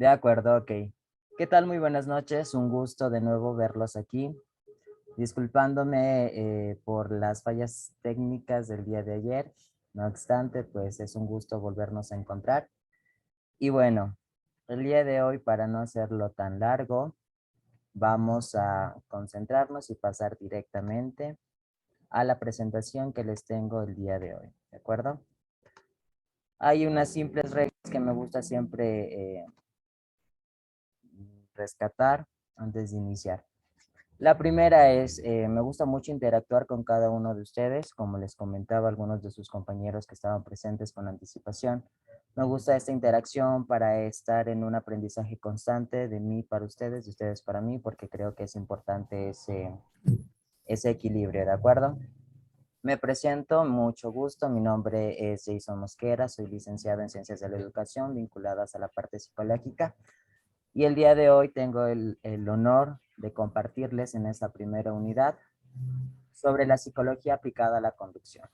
De acuerdo, ok. ¿Qué tal? Muy buenas noches. Un gusto de nuevo verlos aquí. Disculpándome por las fallas técnicas del día de ayer. No obstante, pues es un gusto volvernos a encontrar. Y bueno, el día de hoy, para no hacerlo tan largo, vamos a concentrarnos y pasar directamente a la presentación que les tengo el día de hoy. ¿De acuerdo? Hay unas simples reglas que me gusta siempre rescatar antes de iniciar. La primera es, me gusta mucho interactuar con cada uno de ustedes, como les comentaba a algunos de sus compañeros que estaban presentes con anticipación. Me gusta esta interacción para estar en un aprendizaje constante de mí para ustedes, de ustedes para mí, porque creo que es importante ese equilibrio, ¿de acuerdo? Me presento, mucho gusto, mi nombre es Jason Mosquera, soy licenciado en Ciencias de la Educación vinculadas a la parte psicológica. Y el día de hoy tengo el honor de compartirles en esta primera unidad sobre la psicología aplicada a la conducción.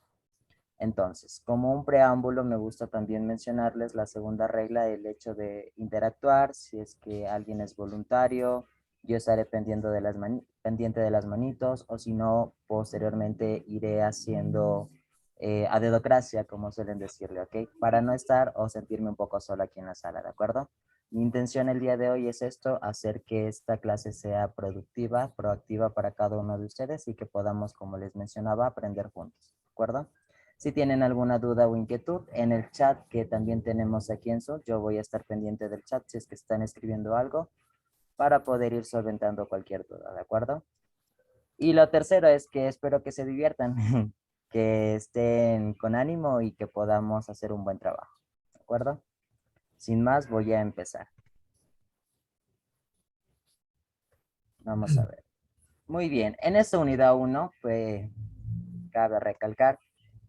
Entonces, como un preámbulo, me gusta también mencionarles la segunda regla, el hecho de interactuar. Si es que alguien es voluntario, yo estaré pendiente de las manitos, o si no, posteriormente iré haciendo a dedocracia, como suelen decirle, ¿ok? Para no estar o sentirme un poco solo aquí en la sala, ¿de acuerdo? Mi intención el día de hoy es esto, hacer que esta clase sea productiva, proactiva para cada uno de ustedes y que podamos, como les mencionaba, aprender juntos, ¿de acuerdo? Si tienen alguna duda o inquietud, en el chat que también tenemos aquí en Zoom, yo voy a estar pendiente del chat si es que están escribiendo algo para poder ir solventando cualquier duda, ¿de acuerdo? Y lo tercero es que espero que se diviertan, que estén con ánimo y que podamos hacer un buen trabajo, ¿de acuerdo? Sin más, voy a empezar. Vamos a ver. Muy bien, en esta unidad 1, cabe recalcar,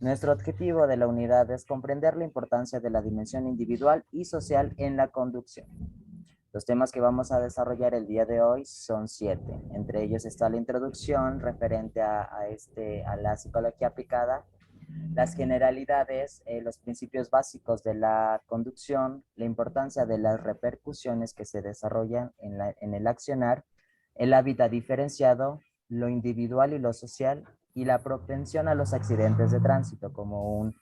nuestro objetivo de la unidad es comprender la importancia de la dimensión individual y social en la conducción. Los temas que vamos a desarrollar el día de hoy son 7. Entre ellos está la introducción referente a la psicología aplicada, las generalidades, los principios básicos de la conducción, la importancia de las repercusiones que se desarrollan en el accionar, el hábitat diferenciado, lo individual y lo social, y la propensión a los accidentes de tránsito como un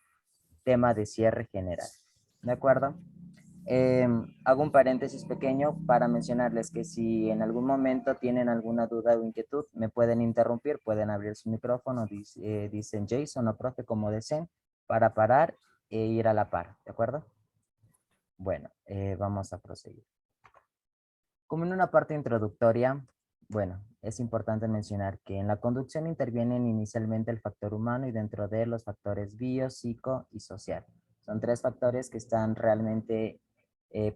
tema de cierre general. ¿De acuerdo? Hago un paréntesis pequeño para mencionarles que si en algún momento tienen alguna duda o inquietud, me pueden interrumpir, pueden abrir su micrófono, dicen Jason o profe como deseen, para parar e ir a la par, ¿de acuerdo? Bueno, vamos a proseguir. Como en una parte introductoria, bueno, es importante mencionar que en la conducción intervienen inicialmente el factor humano y dentro de él los factores bio, psico y social. Son tres factores que están realmente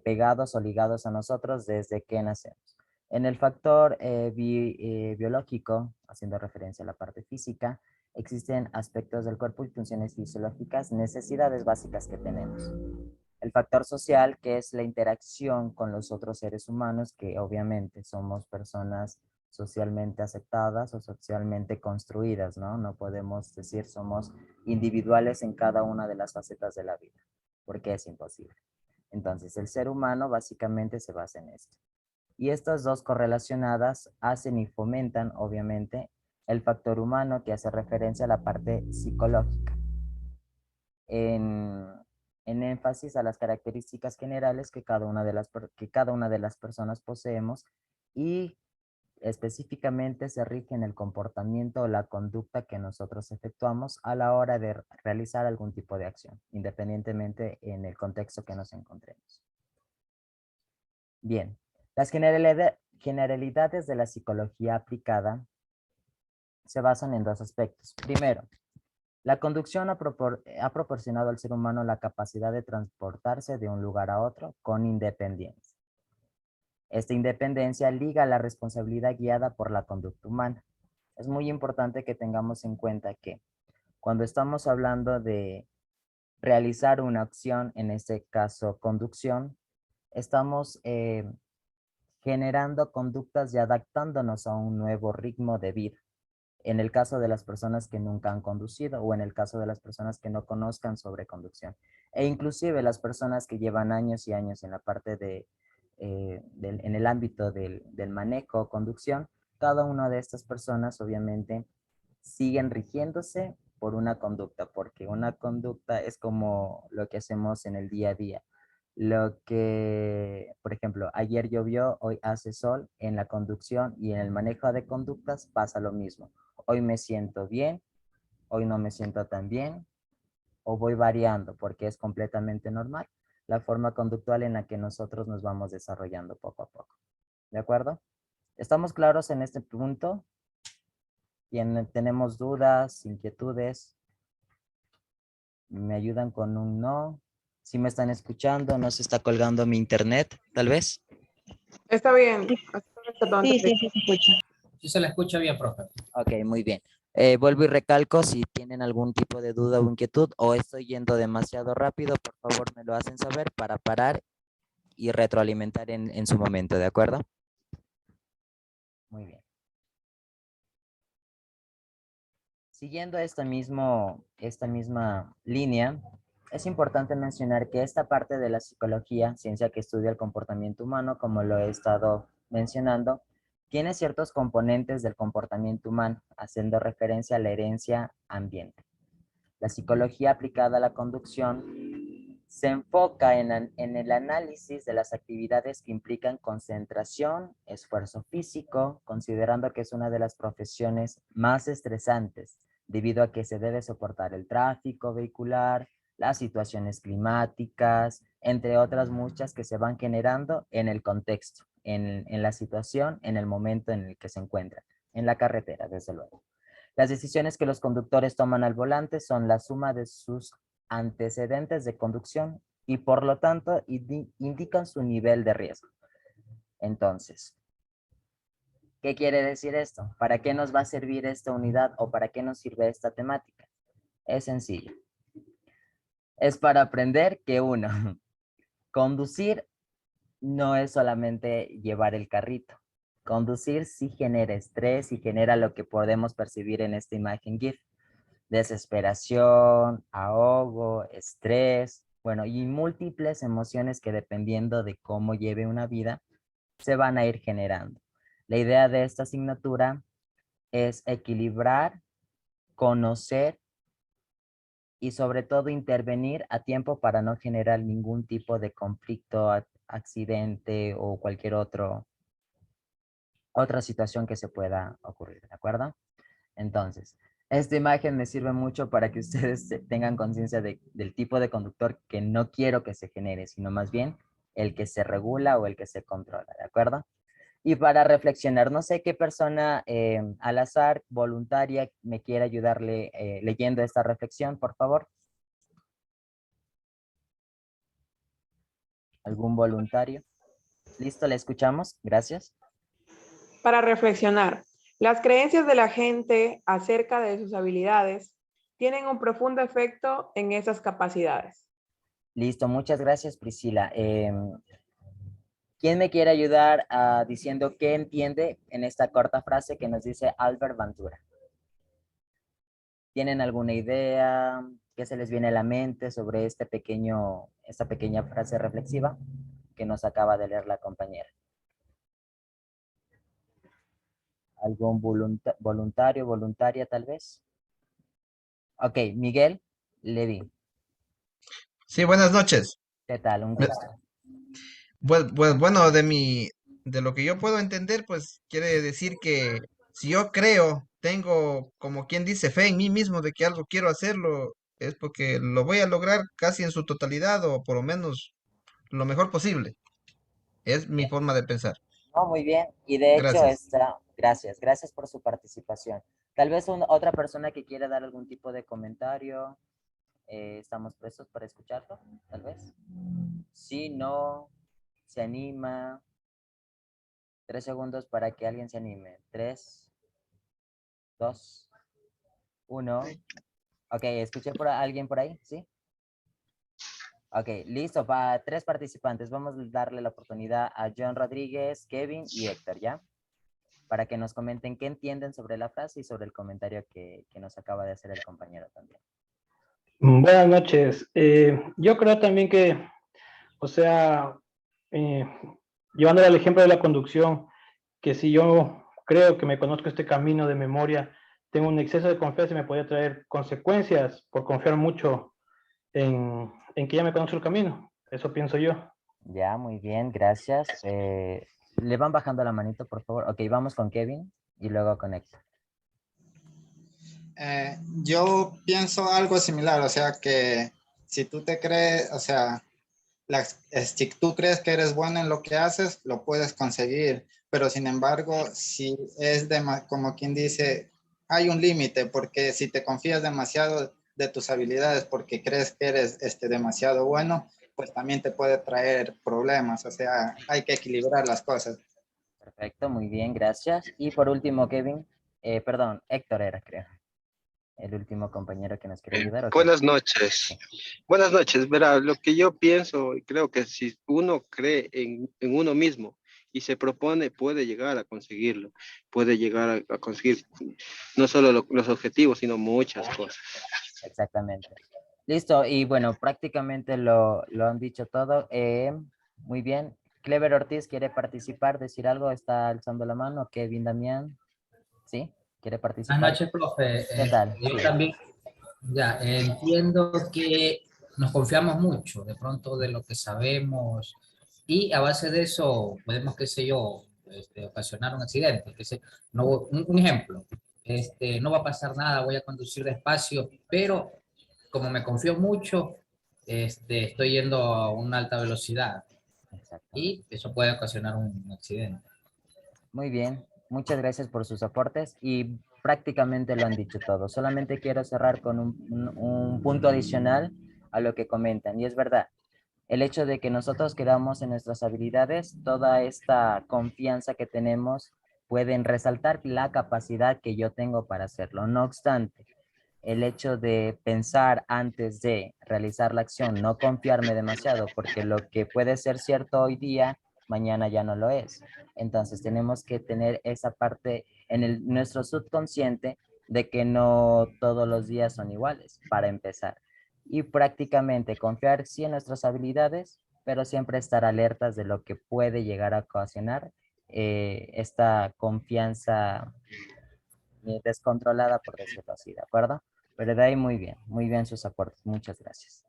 pegados o ligados a nosotros desde que nacemos. En el factor biológico, haciendo referencia a la parte física, existen aspectos del cuerpo y funciones fisiológicas, necesidades básicas que tenemos. El factor social, que es la interacción con los otros seres humanos, que obviamente somos personas socialmente aceptadas o socialmente construidas, ¿no? No podemos decir somos individuales en cada una de las facetas de la vida, porque es imposible. Entonces, el ser humano básicamente se basa en esto. Y estas dos correlacionadas hacen y fomentan, obviamente, el factor humano que hace referencia a la parte psicológica. En, en énfasis a las características generales que cada una de las personas poseemos y específicamente se rige en el comportamiento o la conducta que nosotros efectuamos a la hora de realizar algún tipo de acción, independientemente en el contexto que nos encontremos. Bien, las generalidades de la psicología aplicada se basan en dos aspectos. Primero, la conducción ha proporcionado al ser humano la capacidad de transportarse de un lugar a otro con independencia. Esta independencia liga la responsabilidad guiada por la conducta humana. Es muy importante que tengamos en cuenta que cuando estamos hablando de realizar una acción, en este caso conducción, estamos generando conductas y adaptándonos a un nuevo ritmo de vida. En el caso de las personas que nunca han conducido o en el caso de las personas que no conozcan sobre conducción. E inclusive las personas que llevan años y años en la parte en el ámbito del manejo o conducción, cada una de estas personas obviamente siguen rigiéndose por una conducta, porque una conducta es como lo que hacemos en el día a día. Lo que, por ejemplo, ayer llovió, hoy hace sol, en la conducción y en el manejo de conductas pasa lo mismo. Hoy me siento bien, hoy no me siento tan bien, o voy variando porque es completamente normal la forma conductual en la que nosotros nos vamos desarrollando poco a poco. ¿De acuerdo? ¿Estamos claros en este punto? ¿Tenemos dudas, inquietudes? ¿Me ayudan con un no? ¿Si me están escuchando? ¿No se está colgando mi internet, tal vez? Está bien. Sí, sí, sí, se escucha. Sí se la escucha bien, profe. Ok, muy bien. Vuelvo y recalco, si tienen algún tipo de duda o inquietud o estoy yendo demasiado rápido, por favor me lo hacen saber para parar y retroalimentar en su momento, ¿de acuerdo? Muy bien. Siguiendo esta misma línea, es importante mencionar que esta parte de la psicología, ciencia que estudia el comportamiento humano, como lo he estado mencionando, tiene ciertos componentes del comportamiento humano, haciendo referencia a la herencia ambiente. La psicología aplicada a la conducción se enfoca en el análisis de las actividades que implican concentración, esfuerzo físico, considerando que es una de las profesiones más estresantes, debido a que se debe soportar el tráfico vehicular, las situaciones climáticas, entre otras muchas que se van generando en el contexto, en la situación, en el momento en el que se encuentran, en la carretera, desde luego. Las decisiones que los conductores toman al volante son la suma de sus antecedentes de conducción y por lo tanto indican su nivel de riesgo. Entonces, ¿qué quiere decir esto? ¿Para qué nos va a servir esta unidad o para qué nos sirve esta temática? Es sencillo. Es para aprender que uno, conducir no es solamente llevar el carrito. Conducir sí genera estrés y genera lo que podemos percibir en esta imagen GIF. Desesperación, ahogo, estrés, bueno, y múltiples emociones que dependiendo de cómo lleve una vida, se van a ir generando. La idea de esta asignatura es equilibrar, conocer y sobre todo intervenir a tiempo para no generar ningún tipo de conflicto, accidente o cualquier otra situación que se pueda ocurrir, ¿de acuerdo? Entonces, esta imagen me sirve mucho para que ustedes tengan conciencia del tipo de conductor que no quiero que se genere, sino más bien el que se regula o el que se controla, ¿de acuerdo? Y para reflexionar, no sé qué persona al azar, voluntaria, me quiera ayudarle leyendo esta reflexión, por favor. ¿Algún voluntario? ¿Listo? ¿Le escuchamos? Gracias. Para reflexionar, las creencias de la gente acerca de sus habilidades tienen un profundo efecto en esas capacidades. Listo, muchas gracias, Priscila. ¿Quién me quiere ayudar diciendo qué entiende en esta corta frase que nos dice Albert Bandura? ¿Tienen alguna idea? ¿Qué se les viene a la mente sobre esta pequeña frase reflexiva que nos acaba de leer la compañera? ¿Algún voluntario, voluntaria tal vez? Ok, Miguel Levi, Sí, buenas noches. ¿qué tal? Un Me- gusto. Bueno, de lo que yo puedo entender, pues quiere decir que si yo creo, tengo como quien dice fe en mí mismo de que algo quiero hacerlo, es porque lo voy a lograr casi en su totalidad o por lo menos lo mejor posible. Es mi Bien. forma de pensar. No, muy bien. Y de hecho, Gracias. gracias por su participación. Tal vez otra persona que quiera dar algún tipo de comentario. ¿Estamos prestos para escucharlo? Tal vez. Sí, no, se anima. 3 segundos para que alguien se anime. 3, 2, 1. Ok, escuché por alguien por ahí, ¿sí? Ok, listo, para 3 participantes. Vamos a darle la oportunidad a John Rodríguez, Kevin y Héctor, ¿ya? Para que nos comenten qué entienden sobre la frase y sobre el comentario que nos acaba de hacer el compañero también. Buenas noches. Yo creo también que, o sea, eh, llevándole al ejemplo de la conducción, que si yo creo que me conozco este camino de memoria, tengo un exceso de confianza y me podría traer consecuencias por confiar mucho en que ya me conozco el camino. Eso pienso yo. Ya, muy bien, gracias. Le van bajando la manito, por favor. Ok, vamos con Kevin y luego con Héctor. Yo pienso algo similar, o sea que si tú te crees, o sea, si tú crees que eres bueno en lo que haces, lo puedes conseguir, pero sin embargo, si es como quien dice, hay un límite, porque si te confías demasiado de tus habilidades porque crees que eres demasiado bueno, pues también te puede traer problemas, o sea, hay que equilibrar las cosas. Perfecto, muy bien, gracias. Y por último, Kevin, perdón, Héctor era, creo, el último compañero que nos quiere ayudar. ¿Ok? Buenas noches. Buenas noches. Verá, lo que yo pienso y creo que si uno cree en uno mismo y se propone, puede llegar a conseguirlo. Puede llegar a conseguir no solo los objetivos, sino muchas cosas. Exactamente. Listo, y bueno, prácticamente lo han dicho todo. Muy bien. Clever Ortiz quiere participar, decir algo, está alzando la mano. Kevin Damián, ¿sí? ¿Quiere participar? Buenas noches, profe. ¿Qué tal? Yo Sí. también ya entiendo que nos confiamos mucho de pronto de lo que sabemos y a base de eso podemos, qué sé yo, ocasionar un accidente. No, un ejemplo, no va a pasar nada, voy a conducir despacio, pero como me confío mucho, estoy yendo a una alta velocidad Exactamente. y eso puede ocasionar un accidente. Muy bien, muchas gracias por sus aportes y prácticamente lo han dicho todo. Solamente quiero cerrar con un punto adicional a lo que comentan y es verdad. El hecho de que nosotros creamos en nuestras habilidades, toda esta confianza que tenemos pueden resaltar la capacidad que yo tengo para hacerlo. No obstante, el hecho de pensar antes de realizar la acción, no confiarme demasiado, porque lo que puede ser cierto hoy día, mañana ya no lo es. Entonces tenemos que tener esa parte en nuestro subconsciente de que no todos los días son iguales, para empezar. Y prácticamente confiar sí en nuestras habilidades, pero siempre estar alertas de lo que puede llegar a ocasionar esta confianza descontrolada, por decirlo así, ¿de acuerdo? Pero de ahí muy bien sus aportes, muchas gracias.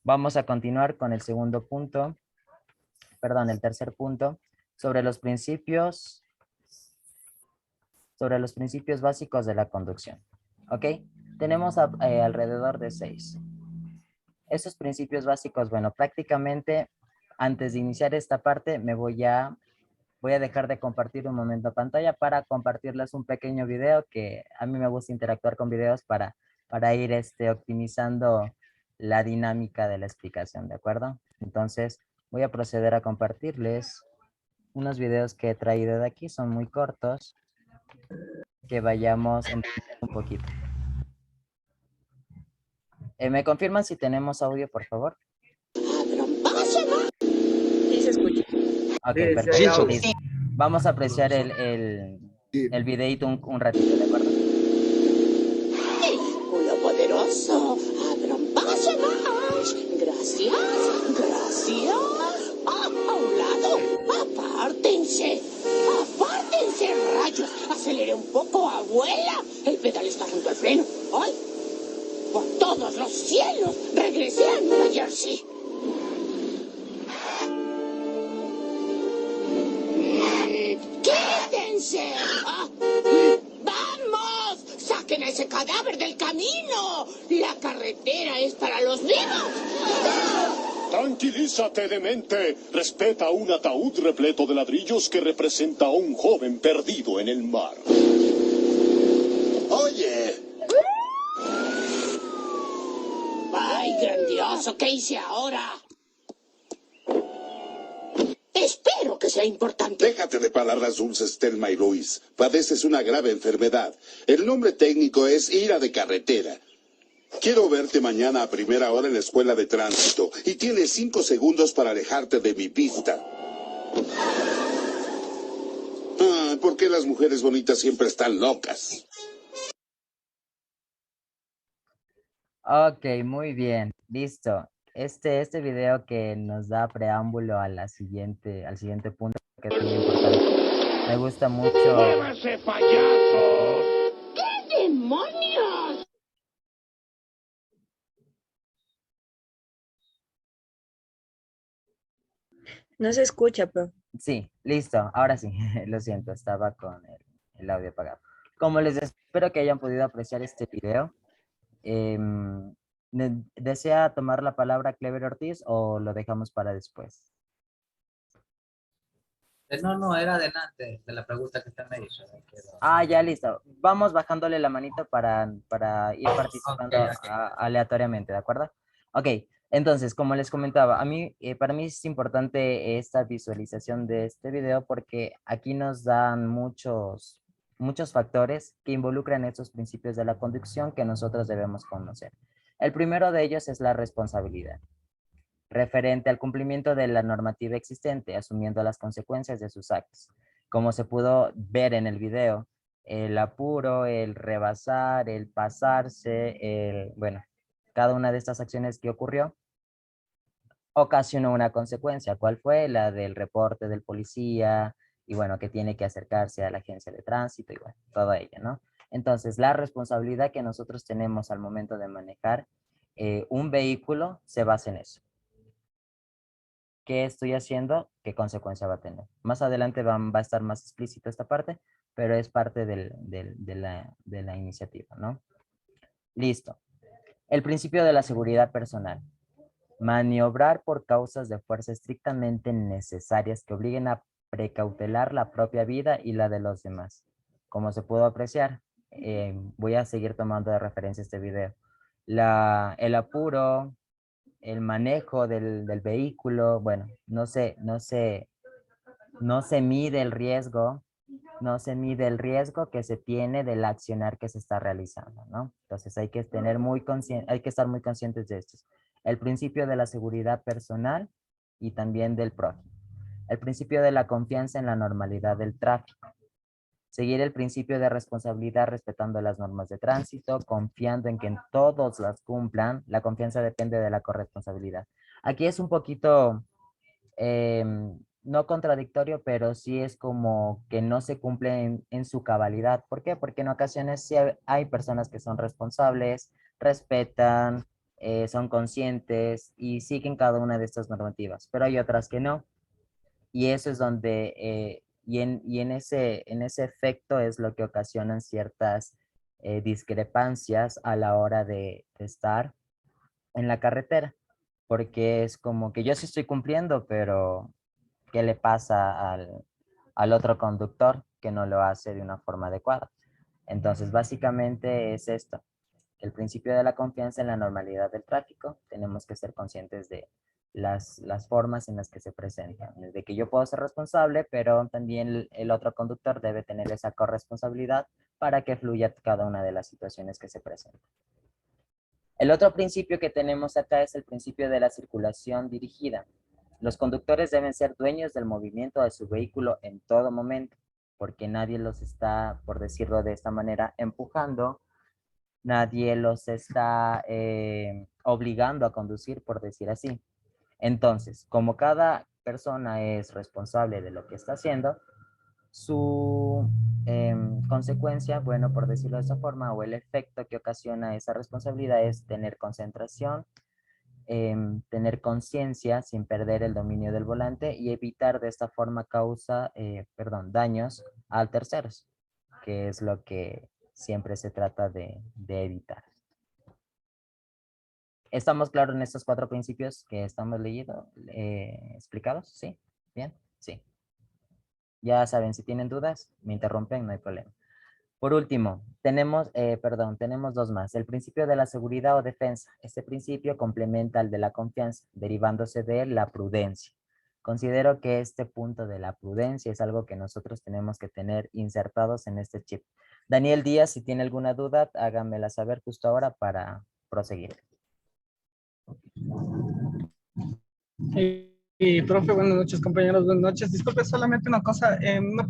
Vamos a continuar con el segundo punto, perdón, el tercer punto, sobre los principios básicos de la conducción. ¿Ok? Tenemos alrededor de 6. Esos principios básicos, bueno, prácticamente antes de iniciar esta parte voy a dejar de compartir un momento pantalla para compartirles un pequeño video que a mí me gusta interactuar con videos para ir optimizando la dinámica de la explicación, ¿de acuerdo? Entonces voy a proceder a compartirles unos videos que he traído de aquí, son muy cortos, que vayamos entendiendo un poquito. ¿Me confirman si tenemos audio, por favor? Sí, se escucha. Ok, Sí, sí hay perfecto. audio. Listo. Vamos a apreciar el videito un ratito, ¿de acuerdo? Vehículo poderoso, abran paso más. Gracias, gracias. A un lado, apártense. Apártense, rayos. Acelere un poco, abuela. El pedal está junto al freno. ¡Ay! Por todos los cielos, regresé a Nueva Jersey. ¡Quítense! ¡Vamos! ¡Saquen a ese cadáver del camino! ¡La carretera es para los vivos! Tranquilízate, demente. Respeta un ataúd repleto de ladrillos que representa a un joven perdido en el mar. Oye. ¡Ay, grandioso! ¿Qué hice ahora? Espero que sea importante. Déjate de palabras dulces, Thelma y Luis. Padeces una grave enfermedad. El nombre técnico es ira de carretera. Quiero verte mañana a primera hora en la escuela de tránsito y tienes 5 segundos para alejarte de mi vista. ¿Por qué las mujeres bonitas siempre están locas? Ok, muy bien, listo. Este video que nos da preámbulo a al siguiente punto que es muy importante. Me gusta mucho. ¡Muévase, payasos! ¿Qué demonios? No se escucha, pero Sí, listo, ahora sí, lo siento, estaba con el audio apagado. Como les espero que hayan podido apreciar este video, ¿desea tomar la palabra Clever Ortiz o lo dejamos para después? No, era adelante de la pregunta que usted me hizo. Ah, ya listo. Vamos bajándole la manito para ir Ok, participando ok. aleatoriamente, ¿de acuerdo? Ok, entonces, como les comentaba, para mí es importante esta visualización de este video porque aquí nos dan muchos factores que involucran estos principios de la conducción que nosotros debemos conocer. El primero de ellos es la responsabilidad referente al cumplimiento de la normativa existente, asumiendo las consecuencias de sus actos. Como se pudo ver en el video, el apuro, el rebasar, el pasarse, bueno, cada una de estas acciones que ocurrió ocasionó una consecuencia. ¿Cuál fue? La del reporte del policía y bueno, que tiene que acercarse a la agencia de tránsito y bueno, todo ello, ¿no? Entonces, la responsabilidad que nosotros tenemos al momento de manejar un vehículo se basa en eso. ¿Qué estoy haciendo? ¿Qué consecuencia va a tener? Más adelante va a estar más explícito esta parte, pero es parte de la iniciativa, ¿no? Listo. El principio de la seguridad personal. Maniobrar por causas de fuerza estrictamente necesarias que obliguen a precautelar la propia vida y la de los demás. Como se pudo apreciar, voy a seguir tomando de referencia este video. El apuro, el manejo del vehículo, bueno, no se mide el riesgo, no se mide el riesgo que se tiene del accionar que se está realizando, ¿no? Entonces hay que hay que estar muy conscientes de esto. El principio de la seguridad personal y también del prójimo. El principio de la confianza en la normalidad del tráfico. Seguir el principio de responsabilidad respetando las normas de tránsito, confiando en que todos las cumplan. La confianza depende de la corresponsabilidad. Aquí es un poquito, no contradictorio, pero sí es como que no se cumple en su cabalidad. ¿Por qué? Porque en ocasiones sí hay personas que son responsables, respetan, son conscientes y siguen cada una de estas normativas, pero hay otras que no. Y eso es donde, en ese efecto es lo que ocasionan ciertas discrepancias a la hora de estar en la carretera, porque es como que yo sí estoy cumpliendo, pero ¿qué le pasa al otro conductor que no lo hace de una forma adecuada? Entonces, básicamente es esto, el principio de la confianza en la normalidad del tráfico. Tenemos que ser conscientes de las formas en las que se presentan, de que yo puedo ser responsable, pero también el otro conductor debe tener esa corresponsabilidad para que fluya cada una de las situaciones que se presentan. El otro principio que tenemos acá es el principio de la circulación dirigida. Los conductores deben ser dueños del movimiento de su vehículo en todo momento, porque nadie los está, por decirlo de esta manera, empujando, nadie los está obligando a conducir, por decir así. Entonces, como cada persona es responsable de lo que está haciendo, su consecuencia, bueno, por decirlo de esa forma, o el efecto que ocasiona esa responsabilidad es tener concentración, tener conciencia sin perder el dominio del volante y evitar de esta forma daños a terceros, que es lo que siempre se trata de evitar. ¿Estamos claros en estos 4 principios que estamos leyendo, explicados? ¿Sí? ¿Bien? Sí. Ya saben, si tienen dudas, me interrumpen, no hay problema. Por último, tenemos 2 más. El principio de la seguridad o defensa. Este principio complementa al de la confianza, derivándose de la prudencia. Considero que este punto de la prudencia es algo que nosotros tenemos que tener insertados en este chip. Daniel Díaz, si tiene alguna duda, háganmela saber justo ahora para proseguir. Profe, buenas noches, compañeros, buenas noches. Disculpe, solamente una cosa, no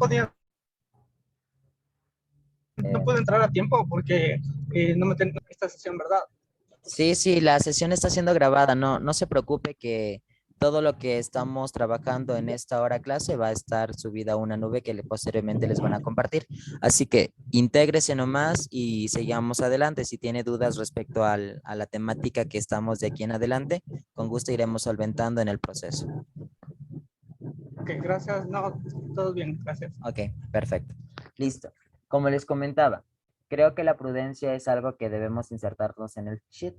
puedo entrar a tiempo porque no me tengo esta sesión, ¿verdad? Sí, la sesión está siendo grabada, no se preocupe que todo lo que estamos trabajando en esta hora clase va a estar subida a una nube que posteriormente les van a compartir. Así que intégrese nomás y sigamos adelante. Si tiene dudas respecto a la temática que estamos de aquí en adelante, con gusto iremos solventando en el proceso. Ok, gracias. No, todo bien, gracias. Ok, perfecto. Listo. Como les comentaba, creo que la prudencia es algo que debemos insertarnos en el chip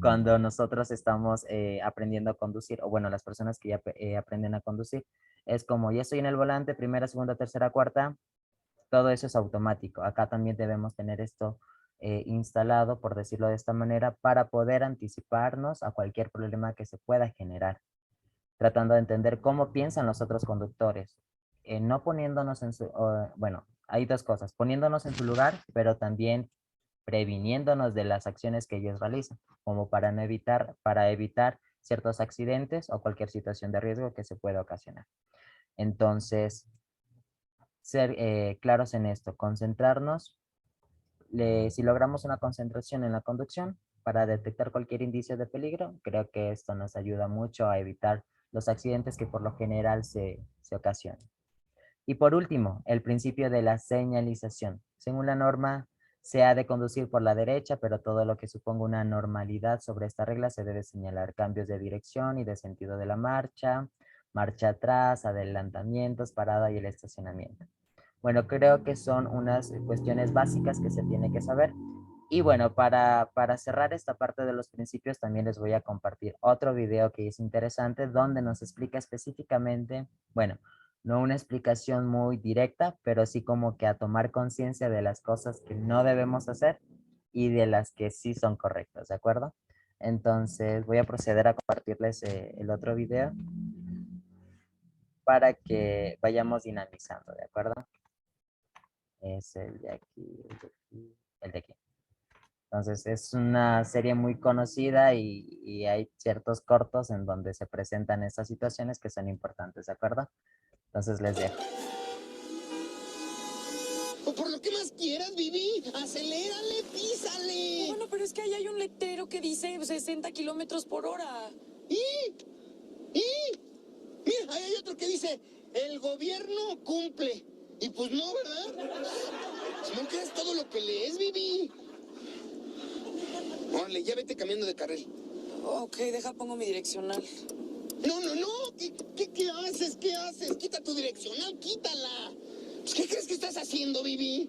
cuando nosotros estamos aprendiendo a conducir, o bueno, las personas que ya aprenden a conducir. Es como, ya estoy en el volante, primera, segunda, tercera, cuarta, todo eso es automático. Acá también debemos tener esto instalado, por decirlo de esta manera, para poder anticiparnos a cualquier problema que se pueda generar, tratando de entender cómo piensan los otros conductores, no poniéndonos en su, bueno, hay dos cosas, poniéndonos en su lugar, pero también previniéndonos de las acciones que ellos realizan, como para evitar ciertos accidentes o cualquier situación de riesgo que se pueda ocasionar. Entonces, ser claros en esto, concentrarnos, si logramos una concentración en la conducción para detectar cualquier indicio de peligro, creo que esto nos ayuda mucho a evitar los accidentes que por lo general se ocasionan. Y por último, el principio de la señalización. Según la norma, se ha de conducir por la derecha, pero todo lo que suponga una normalidad sobre esta regla se debe señalar: cambios de dirección y de sentido de la marcha, marcha atrás, adelantamientos, parada y el estacionamiento. Bueno, creo que son unas cuestiones básicas que se tiene que saber. Y bueno, para cerrar esta parte de los principios, también les voy a compartir otro video que es interesante, donde nos explica específicamente, bueno, no una explicación muy directa, pero sí como que a tomar conciencia de las cosas que no debemos hacer y de las que sí son correctas, ¿de acuerdo? Entonces voy a proceder a compartirles el otro video para que vayamos dinamizando, ¿de acuerdo? Es el de aquí, el de aquí, el de aquí. Entonces es una serie muy conocida y hay ciertos cortos en donde se presentan estas situaciones que son importantes, ¿de acuerdo? Entonces les dejo. O por lo que más quieras, Vivi, acelérale, písale. Bueno, pero es que ahí hay un letrero que dice 60 kilómetros por hora. ¿Y? Mira, ahí hay otro que dice, el gobierno cumple. Y pues no, ¿verdad? Si no crees todo lo que lees, Vivi. Órale, ya vete cambiando de carril. Ok, pongo mi direccional. No. ¿Qué haces? ¿Qué haces? Quita tu direccional, quítala. Pues, ¿qué crees que estás haciendo, Vivi?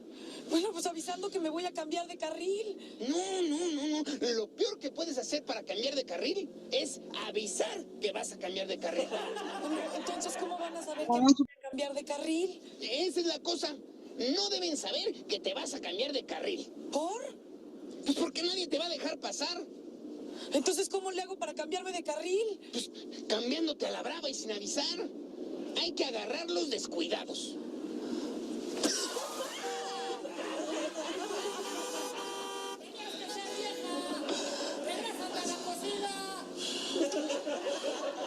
Bueno, pues avisando que me voy a cambiar de carril. No. Lo peor que puedes hacer para cambiar de carril es avisar que vas a cambiar de carril. Entonces, ¿cómo van a saber que me voy a cambiar de carril? Esa es la cosa. No deben saber que te vas a cambiar de carril. ¿Por? Pues porque nadie te va a dejar pasar. Entonces, ¿cómo le hago para cambiarme de carril? Pues cambiándote a la brava y sin avisar. Hay que agarrarlos descuidados.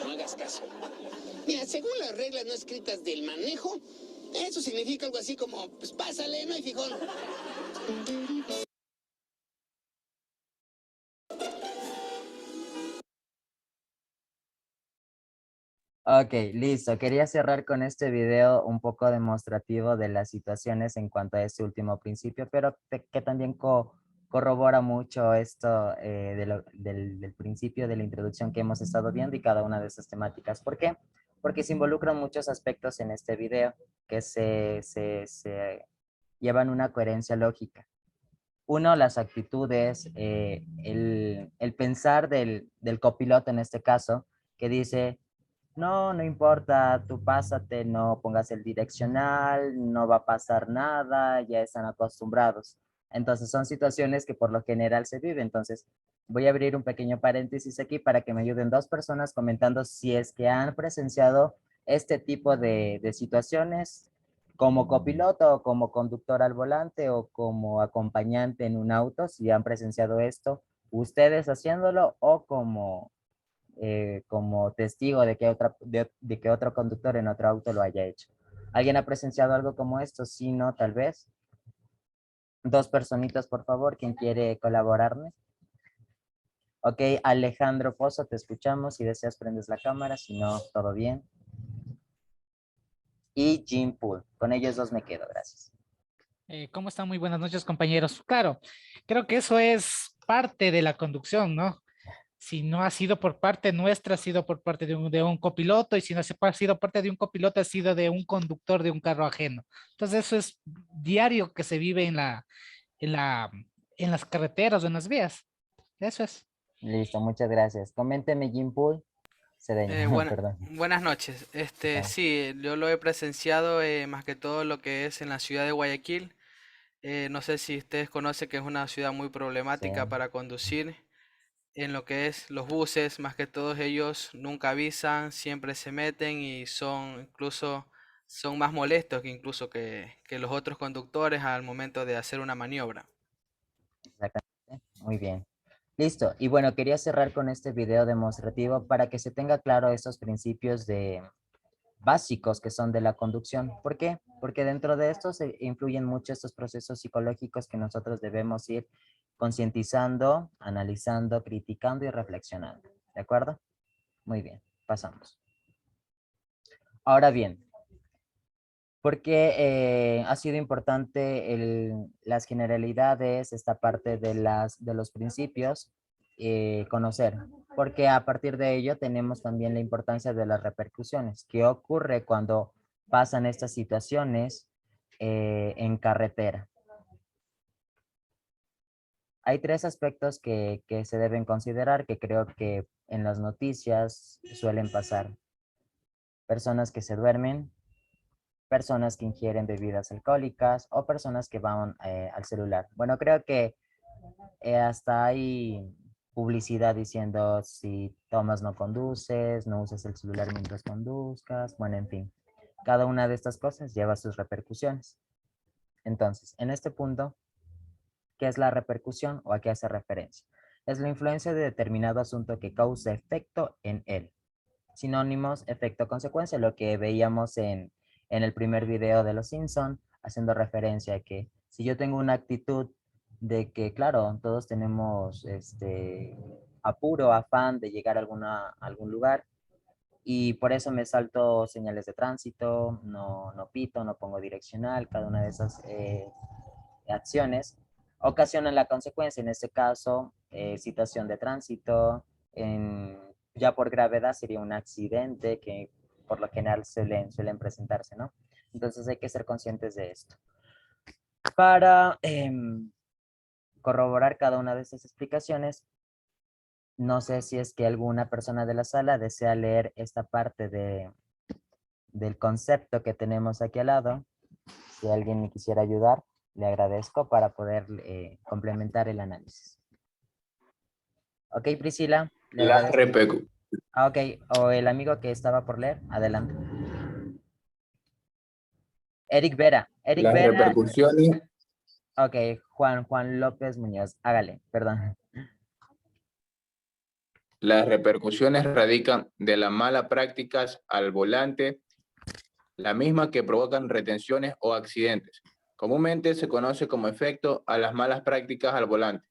No hagas caso. Mira, según las reglas no escritas del manejo, eso significa algo así como, pues pásale, no hay fijón. Ok, listo. Quería cerrar con este video un poco demostrativo de las situaciones en cuanto a este último principio, pero que también corrobora mucho esto del principio de la introducción que hemos estado viendo y cada una de estas temáticas. ¿Por qué? Porque se involucran muchos aspectos en este video que se llevan una coherencia lógica. Uno, las actitudes, el pensar del copiloto en este caso, que dice: no importa, tú pásate, no pongas el direccional, no va a pasar nada, ya están acostumbrados. Entonces son situaciones que por lo general se viven. Entonces voy a abrir un pequeño paréntesis aquí para que me ayuden dos personas comentando si es que han presenciado este tipo de situaciones como copiloto o como conductor al volante o como acompañante en un auto, si han presenciado esto, ustedes haciéndolo o como testigo de que otro conductor en otro auto lo haya hecho. ¿Alguien ha presenciado algo como esto? Sí, no, tal vez. Dos personitas, por favor, ¿quién quiere colaborarme? Ok, Alejandro Pozo, te escuchamos. Si deseas, prendes la cámara. Si no, todo bien. Y Jim Poole. Con ellos dos me quedo, gracias. ¿Cómo están? Muy buenas noches, compañeros. Claro, creo que eso es parte de la conducción, ¿no? Si no ha sido por parte nuestra, ha sido por parte de un copiloto, y si no ha sido parte de un copiloto, ha sido de un conductor de un carro ajeno. Entonces, eso es diario que se vive en la, en las carreteras o en las vías. Eso es. Listo, muchas gracias. Coménteme, Jim Poole. Cedeño, perdón. Buenas noches. Hola. Sí, yo lo he presenciado más que todo lo que es en la ciudad de Guayaquil. No sé si ustedes conocen que es una ciudad muy problemática Sí. para conducir. En lo que es los buses, más que todos ellos nunca avisan, siempre se meten y son más molestos que incluso que los otros conductores al momento de hacer una maniobra. Exactamente. Muy bien. Listo. Y bueno, quería cerrar con este video demostrativo para que se tenga claro estos principios básicos que son de la conducción. ¿Por qué? Porque dentro de esto se influyen mucho estos procesos psicológicos que nosotros debemos ir concientizando, analizando, criticando y reflexionando. ¿De acuerdo? Muy bien. Pasamos. Ahora bien, ¿por qué ha sido importante las generalidades, esta parte de los principios, conocer? Porque a partir de ello tenemos también la importancia de las repercusiones. ¿Qué ocurre cuando pasan estas situaciones en carretera? Hay tres aspectos que se deben considerar, que creo que en las noticias suelen pasar. Personas que se duermen, personas que ingieren bebidas alcohólicas o personas que van al celular. Bueno, creo que hasta hay publicidad diciendo si tomas no conduces, no uses el celular mientras conduzcas, bueno, en fin. Cada una de estas cosas lleva sus repercusiones. Entonces, en este punto, ¿qué es la repercusión o a qué hace referencia? Es la influencia de determinado asunto que causa efecto en él. Sinónimos, efecto, consecuencia, lo que veíamos en el primer video de Los Simpson, haciendo referencia a que si yo tengo una actitud de que, claro, todos tenemos apuro, afán de llegar a algún lugar, y por eso me salto señales de tránsito, no pito, no pongo direccional, cada una de esas acciones ocasionan la consecuencia, en este caso, citación de tránsito, ya por gravedad sería un accidente que por lo general suelen presentarse, ¿no? Entonces hay que ser conscientes de esto. Para corroborar cada una de estas explicaciones, no sé si es que alguna persona de la sala desea leer esta parte del concepto que tenemos aquí al lado. Si alguien me quisiera ayudar, le agradezco para poder complementar el análisis. Ok, Priscila. Ok, o el amigo que estaba por leer, adelante. Eric Vera. Las repercusiones. Ok, Juan López Muñoz, hágale, perdón. Las repercusiones radican de las malas prácticas al volante, la misma que provocan retenciones o accidentes. Comúnmente se conoce como efecto a las malas prácticas al volante.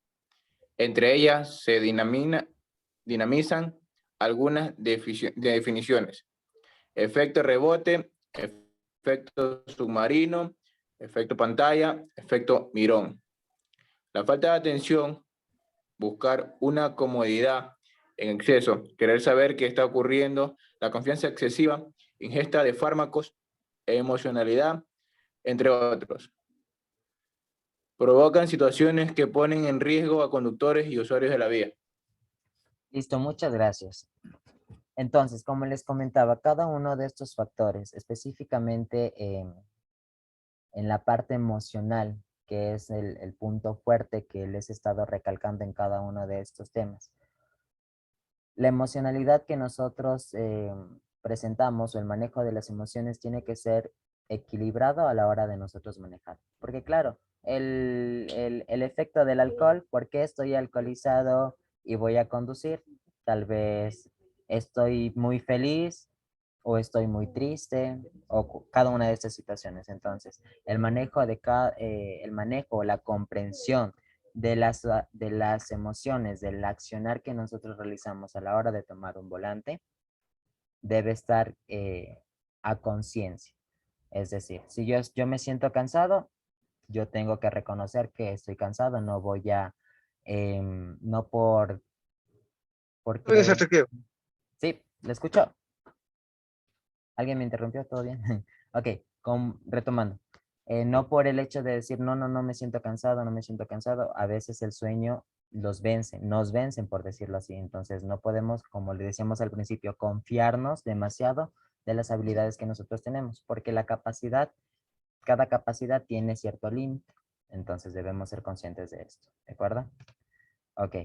Entre ellas se dinamizan algunas definiciones. Efecto rebote, efecto submarino, efecto pantalla, efecto mirón. La falta de atención, buscar una comodidad en exceso, querer saber qué está ocurriendo, la confianza excesiva, ingesta de fármacos, emocionalidad, entre otros. Provocan situaciones que ponen en riesgo a conductores y usuarios de la vía. Listo, muchas gracias. Entonces, como les comentaba, cada uno de estos factores, específicamente en la parte emocional, que es el punto fuerte que les he estado recalcando en cada uno de estos temas. La emocionalidad que nosotros presentamos o el manejo de las emociones tiene que ser equilibrado a la hora de nosotros manejar. Porque claro, el efecto del alcohol, ¿por qué estoy alcoholizado y voy a conducir? Tal vez estoy muy feliz o estoy muy triste o cada una de estas situaciones. Entonces, el manejo o la comprensión de las emociones, del accionar que nosotros realizamos a la hora de tomar un volante, debe estar a conciencia. Es decir, si yo me siento cansado, yo tengo que reconocer que estoy cansado, no voy a, no Puede ser porque, tranquilo. sí, ¿le escucho? ¿Alguien me interrumpió? ¿Todo bien? Ok, retomando. No por el hecho de decir, no me siento cansado, no me siento cansado. A veces el sueño nos vencen por decirlo así. Entonces no podemos, como le decíamos al principio, confiarnos demasiado de las habilidades que nosotros tenemos, porque cada capacidad tiene cierto límite. Entonces debemos ser conscientes de esto, ¿de acuerdo? Ok.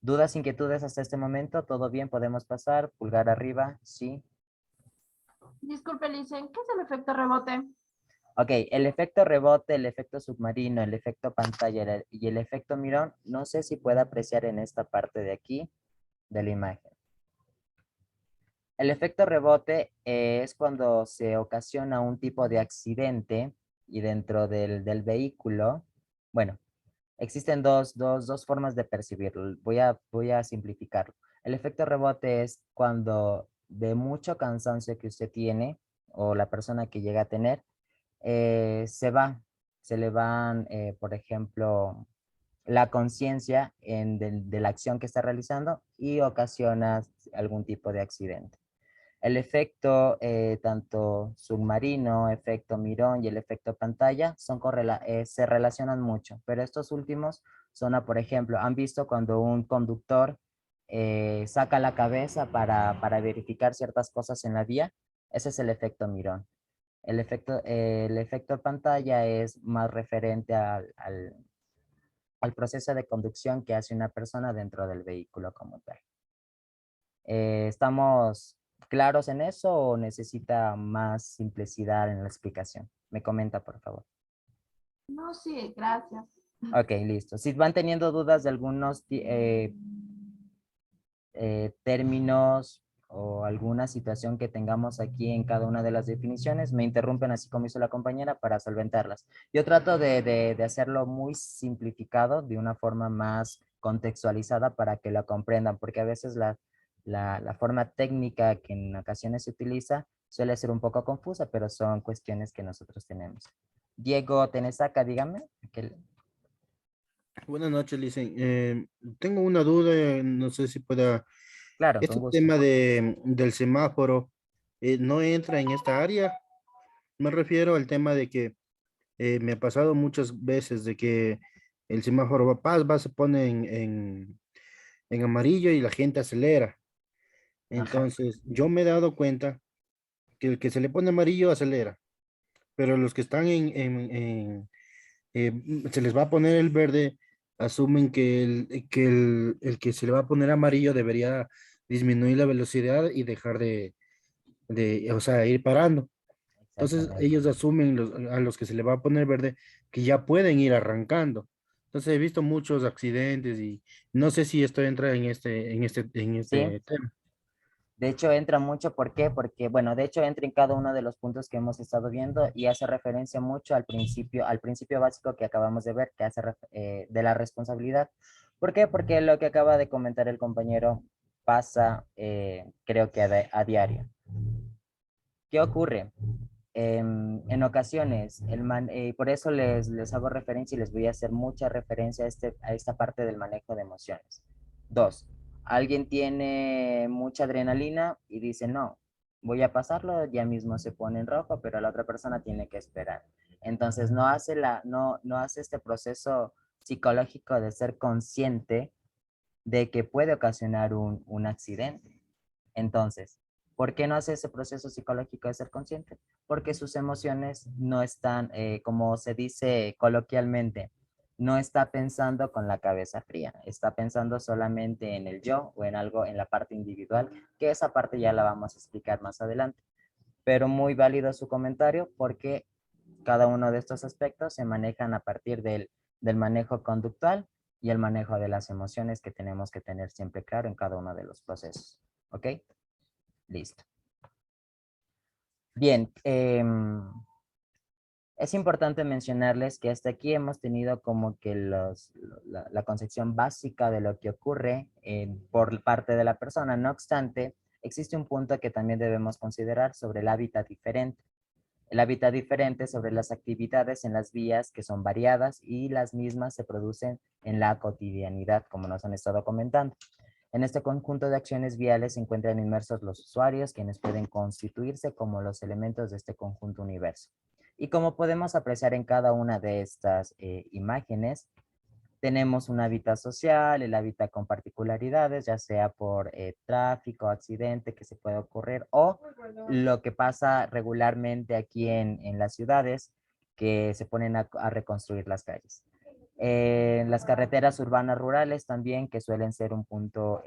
¿Dudas, inquietudes hasta este momento? ¿Todo bien? ¿Podemos pasar? Pulgar arriba, sí. Disculpe, Licen, ¿qué es el efecto rebote? Ok, el efecto rebote, el efecto submarino, el efecto pantalla y el efecto mirón, no sé si puede apreciar en esta parte de aquí de la imagen. El efecto rebote es cuando se ocasiona un tipo de accidente y dentro del vehículo, bueno, existen dos formas de percibirlo. Voy a simplificarlo. El efecto rebote es cuando de mucho cansancio que usted tiene o la persona que llega a tener, se le van, por ejemplo, la conciencia de la acción que está realizando y ocasiona algún tipo de accidente. El efecto tanto submarino, efecto mirón y el efecto pantalla se relacionan mucho, pero estos últimos son, por ejemplo, ¿han visto cuando un conductor saca la cabeza para verificar ciertas cosas en la vía? Ese es el efecto mirón. El efecto pantalla es más referente al proceso de conducción que hace una persona dentro del vehículo como tal. ¿Estamos claros en eso o necesita más simplicidad en la explicación? Me comenta, por favor. No, sí, gracias. Ok, listo. Si van teniendo dudas de algunos términos o alguna situación que tengamos aquí en cada una de las definiciones, me interrumpen así como hizo la compañera para solventarlas. Yo trato de hacerlo muy simplificado, de una forma más contextualizada para que lo comprendan, porque a veces la forma técnica que en ocasiones se utiliza suele ser un poco confusa, pero son cuestiones que nosotros tenemos. Diego Tenesaca, dígame. Buenas noches, Licen. Tengo una duda, no sé si pueda. Claro, con Este gusto. tema del semáforo no entra en esta área. Me refiero al tema de que me ha pasado muchas veces de que el semáforo se pone en amarillo y la gente acelera. Ajá. Entonces, yo me he dado cuenta que el que se le pone amarillo acelera, pero los que están se les va a poner el verde, asumen que el que se le va a poner amarillo debería disminuir la velocidad y dejar o sea, ir parando. Entonces Exactamente. ellos asumen a los que se le va a poner verde que ya pueden ir arrancando. Entonces he visto muchos accidentes y no sé si esto entra en Sí. este tema. De hecho, entra mucho, ¿por qué? Porque, bueno, de hecho entra en cada uno de los puntos que hemos estado viendo y hace referencia mucho al principio básico que acabamos de ver, que hace de la responsabilidad. ¿Por qué? Porque lo que acaba de comentar el compañero pasa, creo que a diario. ¿Qué ocurre? En ocasiones, por eso les hago referencia y les voy a hacer mucha referencia a esta parte del manejo de emociones. Dos, alguien tiene mucha adrenalina y dice, no, voy a pasarlo, ya mismo se pone en rojo, pero la otra persona tiene que esperar. Entonces no hace este proceso psicológico de ser consciente de que puede ocasionar un accidente. Entonces, ¿por qué no hace ese proceso psicológico de ser consciente? Porque sus emociones no están, como se dice coloquialmente, no está pensando con la cabeza fría, está pensando solamente en el yo o en algo en la parte individual, que esa parte ya la vamos a explicar más adelante. Pero muy válido su comentario porque cada uno de estos aspectos se manejan a partir del manejo conductual y el manejo de las emociones que tenemos que tener siempre claro en cada uno de los procesos. ¿Ok? Listo. Bien. Es importante mencionarles que hasta aquí hemos tenido como que la concepción básica de lo que ocurre por parte de la persona. No obstante, existe un punto que también debemos considerar sobre el hábitat diferente. El hábitat diferente sobre las actividades en las vías que son variadas y las mismas se producen en la cotidianidad, como nos han estado comentando. En este conjunto de acciones viales se encuentran inmersos los usuarios, quienes pueden constituirse como los elementos de este conjunto universo. Y como podemos apreciar en cada una de estas imágenes, tenemos un hábitat social, el hábitat con particularidades, ya sea por tráfico, accidente que se puede ocurrir, o lo que pasa regularmente aquí en las ciudades, que se ponen a reconstruir las calles. Las carreteras urbanas rurales también, que suelen ser un punto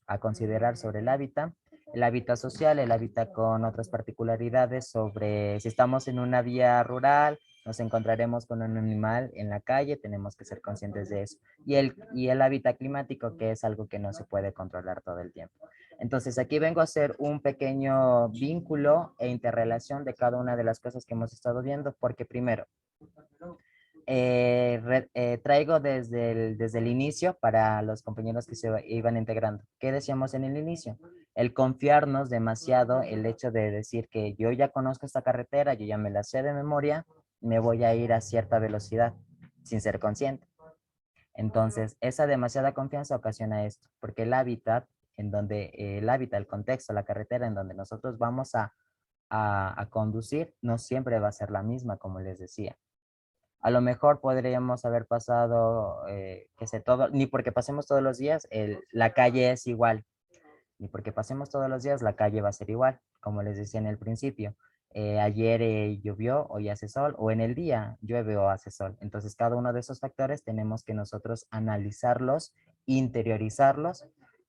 a considerar sobre el hábitat social, el hábitat con otras particularidades sobre si estamos en una vía rural, nos encontraremos con un animal en la calle, tenemos que ser conscientes de eso. Y el hábitat climático, que es algo que no se puede controlar todo el tiempo. Entonces aquí vengo a hacer un pequeño vínculo e interrelación de cada una de las cosas que hemos estado viendo, porque primero, traigo desde el inicio para los compañeros que se iban integrando. ¿Qué decíamos en el inicio? El confiarnos demasiado, el hecho de decir que yo ya conozco esta carretera, yo ya me la sé de memoria, me voy a ir a cierta velocidad sin ser consciente. Entonces, esa demasiada confianza ocasiona esto, porque el hábitat, el contexto, la carretera en donde nosotros vamos a conducir, no siempre va a ser la misma, como les decía. A lo mejor podríamos haber pasado, ni porque pasemos todos los días, la calle es igual. Ni porque pasemos todos los días, la calle va a ser igual. Como les decía en el principio, ayer llovió, hoy hace sol, o en el día llueve o hace sol. Entonces, cada uno de esos factores tenemos que nosotros analizarlos, interiorizarlos,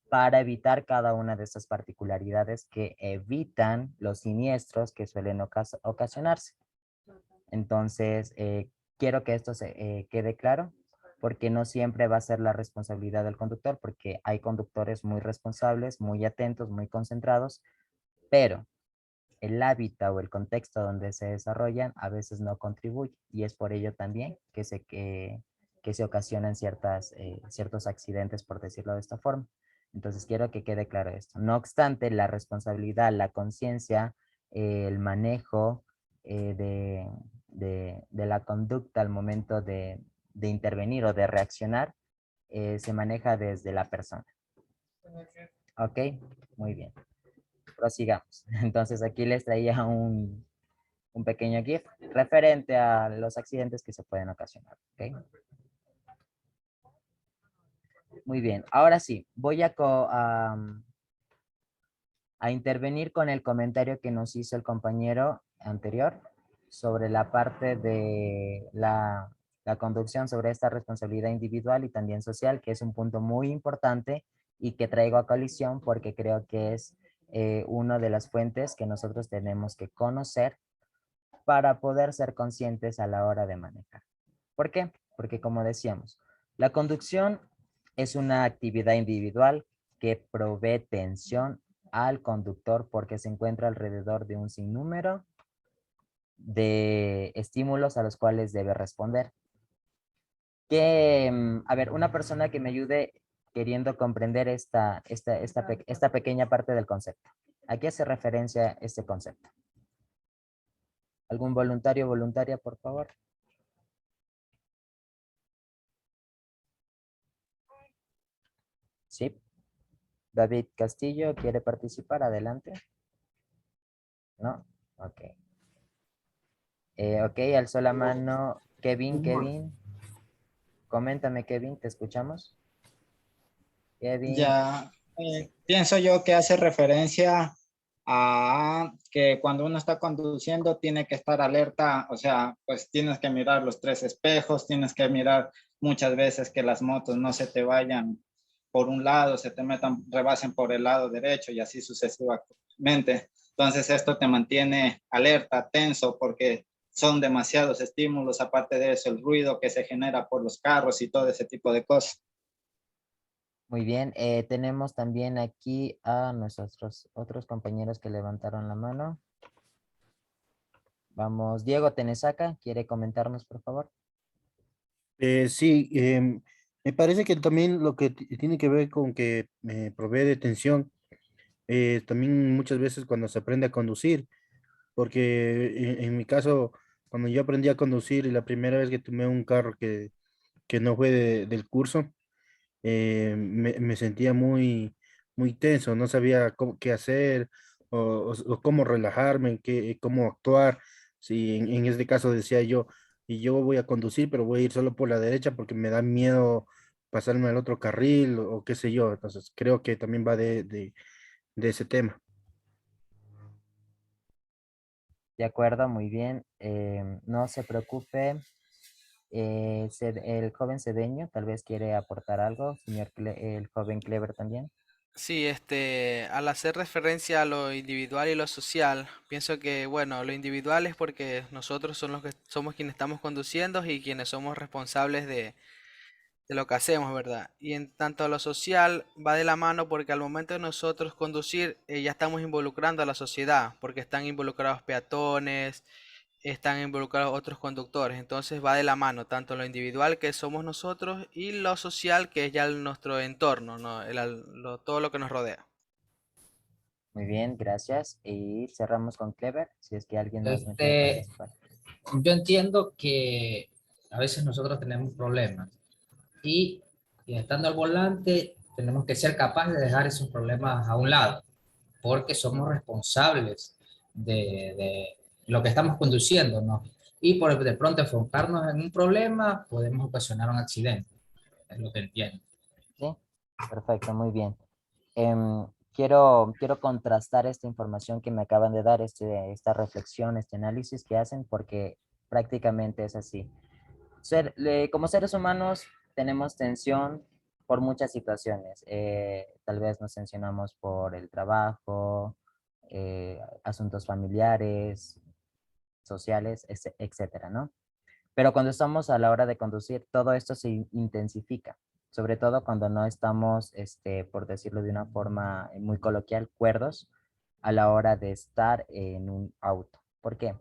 para evitar cada una de estas particularidades que evitan los siniestros que suelen ocasionarse. Entonces, quiero que esto se quede claro, porque no siempre va a ser la responsabilidad del conductor, porque hay conductores muy responsables, muy atentos, muy concentrados, pero el hábitat o el contexto donde se desarrollan a veces no contribuye, y es por ello también que se ocasionan ciertos accidentes, por decirlo de esta forma. Entonces quiero que quede claro esto. No obstante, la responsabilidad, la conciencia, el manejo de la conducta al momento de intervenir o de reaccionar, se maneja desde la persona. Ok, muy bien. Prosigamos. Entonces aquí les traía un pequeño GIF referente a los accidentes que se pueden ocasionar. ¿Okay? Muy bien, ahora sí, voy a intervenir con el comentario que nos hizo el compañero anterior sobre la parte de la conducción, sobre esta responsabilidad individual y también social, que es un punto muy importante y que traigo a colisión porque creo que es una de las fuentes que nosotros tenemos que conocer para poder ser conscientes a la hora de manejar. ¿Por qué? Porque como decíamos, la conducción es una actividad individual que provee tensión al conductor porque se encuentra alrededor de un sinnúmero de estímulos a los cuales debe responder. A ver, una persona que me ayude queriendo comprender esta pequeña parte del concepto. ¿A qué hace referencia este concepto? ¿Algún voluntario o voluntaria, por favor? Sí. David Castillo, ¿quiere participar? Adelante. ¿No? Ok. Ok, alzó la mano Kevin. Coméntame, Kevin, te escuchamos. Kevin. Ya, pienso yo que hace referencia a que cuando uno está conduciendo tiene que estar alerta, o sea, pues tienes que mirar los tres espejos, tienes que mirar muchas veces que las motos no se te vayan por un lado, se te rebasen por el lado derecho y así sucesivamente. Entonces esto te mantiene alerta, tenso, porque son demasiados estímulos, aparte de eso, el ruido que se genera por los carros y todo ese tipo de cosas. Muy bien, tenemos también aquí a nuestros otros compañeros que levantaron la mano. Vamos, Diego Tenesaca, ¿quiere comentarnos, por favor? Sí, me parece que también lo que tiene que ver con que me provee de atención, también muchas veces cuando se aprende a conducir, porque en mi caso, cuando yo aprendí a conducir y la primera vez que tomé un carro que no fue del curso, me sentía muy tenso, no sabía qué hacer o cómo relajarme, cómo actuar. Si en este caso decía yo, y yo voy a conducir, pero voy a ir solo por la derecha porque me da miedo pasarme al otro carril o qué sé yo. Entonces creo que también va de ese tema. De acuerdo, muy bien. No se preocupe. El joven Cedeño tal vez quiere aportar algo, el joven Clever también. Sí, al hacer referencia a lo individual y lo social, pienso que, bueno, lo individual es porque nosotros son los que somos quienes estamos conduciendo y quienes somos responsables de lo que hacemos, ¿verdad? Y en tanto a lo social va de la mano porque al momento de nosotros conducir ya estamos involucrando a la sociedad, porque están involucrados peatones, están involucrados otros conductores, entonces va de la mano, tanto lo individual que somos nosotros y lo social que es ya nuestro entorno, ¿no? Todo lo que nos rodea. Muy bien, gracias. Y cerramos con Clever, si es que alguien más no quiere Este, participar. yo entiendo que a veces nosotros tenemos problemas y estando al volante tenemos que ser capaces de dejar esos problemas a un lado, porque somos responsables de lo que estamos conduciendo, ¿no? Y por de pronto enfocarnos en un problema podemos ocasionar un accidente, es lo que entiendo. Sí, perfecto, muy bien. Quiero contrastar esta información que me acaban de dar, esta reflexión, este análisis que hacen, porque prácticamente es así. Como seres humanos tenemos tensión por muchas situaciones. Tal vez nos tensionamos por el trabajo, asuntos familiares, sociales, etcétera, ¿no? Pero cuando estamos a la hora de conducir, todo esto se intensifica, sobre todo cuando no estamos, por decirlo de una forma muy coloquial, cuerdos a la hora de estar en un auto. ¿Por qué?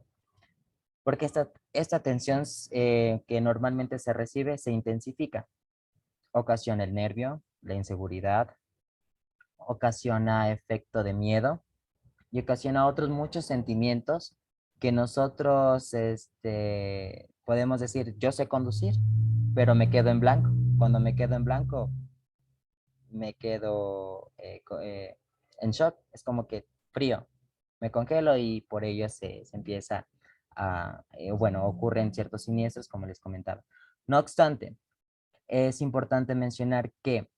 Porque esta tensión que normalmente se recibe se intensifica. Ocasiona el nervio, la inseguridad, ocasiona efecto de miedo y ocasiona otros muchos sentimientos que nosotros podemos decir, yo sé conducir, pero me quedo en blanco. Cuando me quedo en blanco, me quedo en shock. Es como que frío, me congelo y por ello se empieza bueno, ocurren ciertos siniestros, como les comentaba. No obstante, es importante mencionar que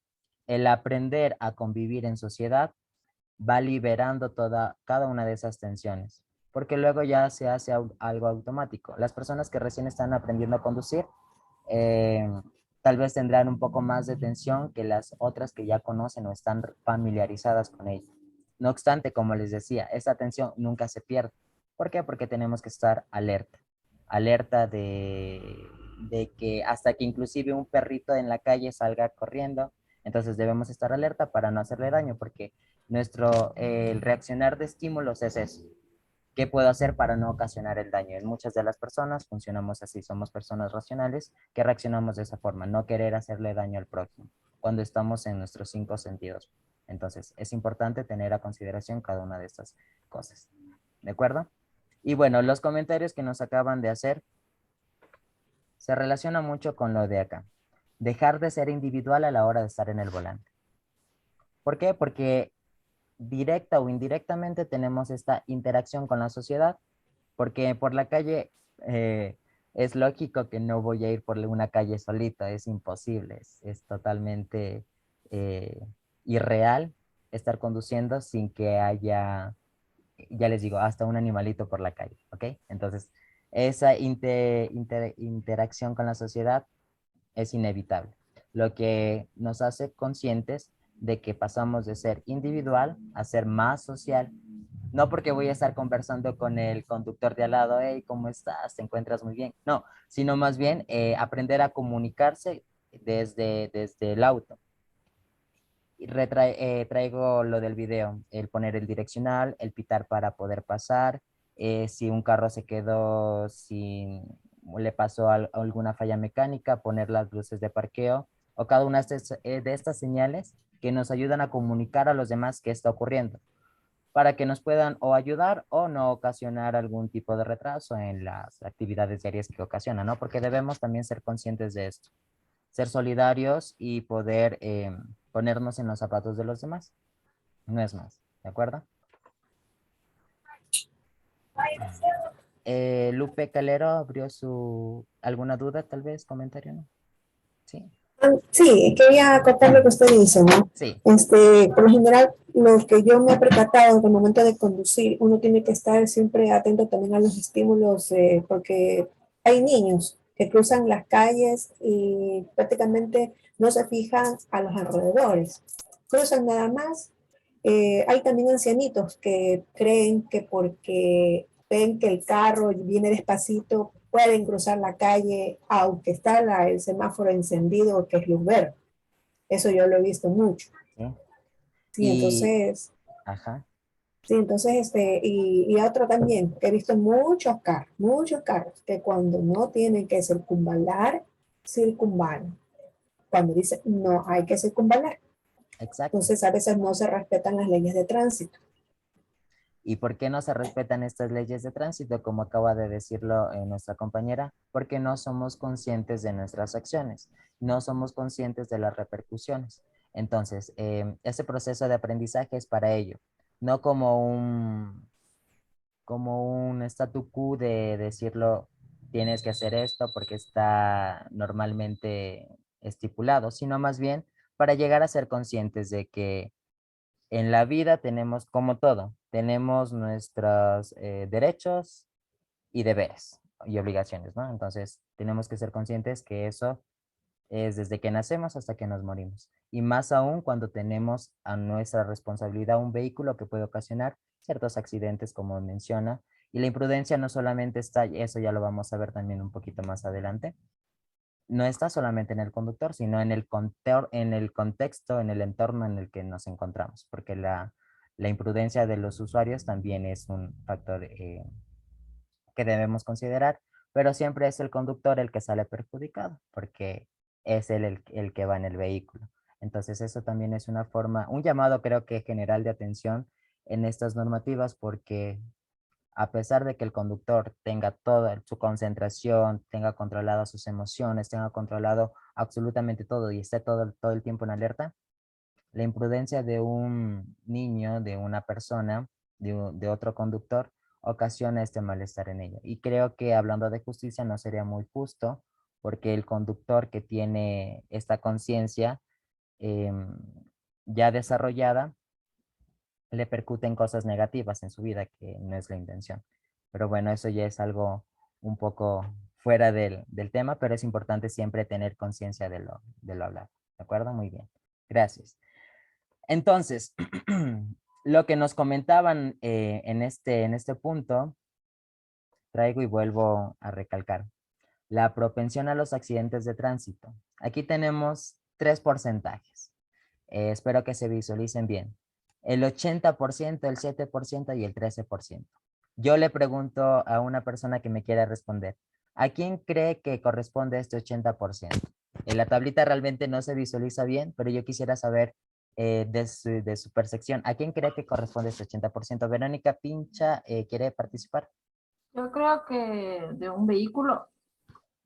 el aprender a convivir en sociedad va liberando cada una de esas tensiones, porque luego ya se hace algo automático. Las personas que recién están aprendiendo a conducir, eh, tal vez tendrán un poco más de tensión que las otras que ya conocen o están familiarizadas con ella. No obstante, como les decía, esta tensión nunca se pierde. ¿Por qué? Porque tenemos que estar alerta, alerta de que hasta que inclusive un perrito en la calle salga corriendo, entonces debemos estar alerta para no hacerle daño, porque el reaccionar de estímulos es eso. ¿Qué puedo hacer para no ocasionar el daño? En muchas de las personas funcionamos así, somos personas racionales que reaccionamos de esa forma, no querer hacerle daño al prójimo, cuando estamos en nuestros 5 sentidos. Entonces, es importante tener a consideración cada una de estas cosas. ¿De acuerdo? Y bueno, los comentarios que nos acaban de hacer se relaciona mucho con lo de acá. Dejar de ser individual a la hora de estar en el volante. ¿Por qué? Porque directa o indirectamente tenemos esta interacción con la sociedad, porque por la calle es lógico que no voy a ir por una calle solita, es imposible, es totalmente irreal estar conduciendo sin que haya, ya les digo, hasta un animalito por la calle, ¿ok? Entonces, esa interacción con la sociedad es inevitable, lo que nos hace conscientes de que pasamos de ser individual a ser más social. No porque voy a estar conversando con el conductor de al lado, hey, ¿cómo estás? ¿Te encuentras muy bien? No, sino más bien aprender a comunicarse desde el auto. Y traigo lo del video, el poner el direccional, el pitar para poder pasar, Si un carro se quedó sin, le pasó alguna falla mecánica, poner las luces de parqueo o cada una de estas señales que nos ayudan a comunicar a los demás qué está ocurriendo, para que nos puedan o ayudar o no ocasionar algún tipo de retraso en las actividades diarias que ocasionan, ¿no? Porque debemos también ser conscientes de esto, ser solidarios y poder ponernos en los zapatos de los demás. No es más, ¿de acuerdo? Lupe Calero abrió alguna duda, tal vez, comentario, ¿no? Sí. Sí, quería acotar lo que usted dice, ¿no? Sí. Por lo general, lo que yo me he percatado en el momento de conducir, uno tiene que estar siempre atento también a los estímulos, porque hay niños que cruzan las calles y prácticamente no se fijan a los alrededores. Cruzan nada más. Hay también ancianitos que creen que porque ven que el carro viene despacito, pueden cruzar la calle, aunque está el semáforo encendido, que es luz verde. Eso yo lo he visto mucho. Sí. Sí, entonces, Ajá. sí, entonces, y otro también, que he visto muchos carros, que cuando no tienen que circunvalar, circunvalan. Cuando dicen no hay que circunvalar. Exacto. Entonces, a veces no se respetan las leyes de tránsito. ¿Y por qué no se respetan estas leyes de tránsito, como acaba de decirlo nuestra compañera? Porque no somos conscientes de nuestras acciones, no somos conscientes de las repercusiones. Entonces, ese proceso de aprendizaje es para ello, no como un statu quo de decirlo, tienes que hacer esto porque está normalmente estipulado, sino más bien para llegar a ser conscientes de que en la vida tenemos, como todo, tenemos nuestros derechos y deberes y obligaciones, ¿no? Entonces, tenemos que ser conscientes que eso es desde que nacemos hasta que nos morimos. Y más aún cuando tenemos a nuestra responsabilidad un vehículo que puede ocasionar ciertos accidentes, como menciona. Y la imprudencia no solamente está, eso ya lo vamos a ver también un poquito más adelante, no está solamente en el conductor, sino en el contexto, en el entorno en el que nos encontramos, porque la imprudencia de los usuarios también es un factor que debemos considerar, pero siempre es el conductor el que sale perjudicado, porque es él el que va en el vehículo. Entonces eso también es una forma, un llamado creo que general de atención en estas normativas, porque a pesar de que el conductor tenga toda su concentración, tenga controlado sus emociones, tenga controlado absolutamente todo y esté todo el tiempo en alerta, la imprudencia de un niño, de una persona, de otro conductor, ocasiona este malestar en ello. Y creo que hablando de justicia no sería muy justo, porque el conductor que tiene esta conciencia ya desarrollada, le percuten cosas negativas en su vida, que no es la intención. Pero bueno, eso ya es algo un poco fuera del tema, pero es importante siempre tener conciencia de lo hablado. ¿De acuerdo? Muy bien. Gracias. Entonces, lo que nos comentaban en este punto, traigo y vuelvo a recalcar. La propensión a los accidentes de tránsito. Aquí tenemos 3 porcentajes. Espero que se visualicen bien. El 80%, el 7% y el 13%. Yo le pregunto a una persona que me quiera responder, ¿a quién cree que corresponde este 80%? En la tablita realmente no se visualiza bien, pero yo quisiera saber de su percepción, ¿a quién cree que corresponde este 80%? Verónica Pincha, ¿quiere participar? Yo creo que de un vehículo.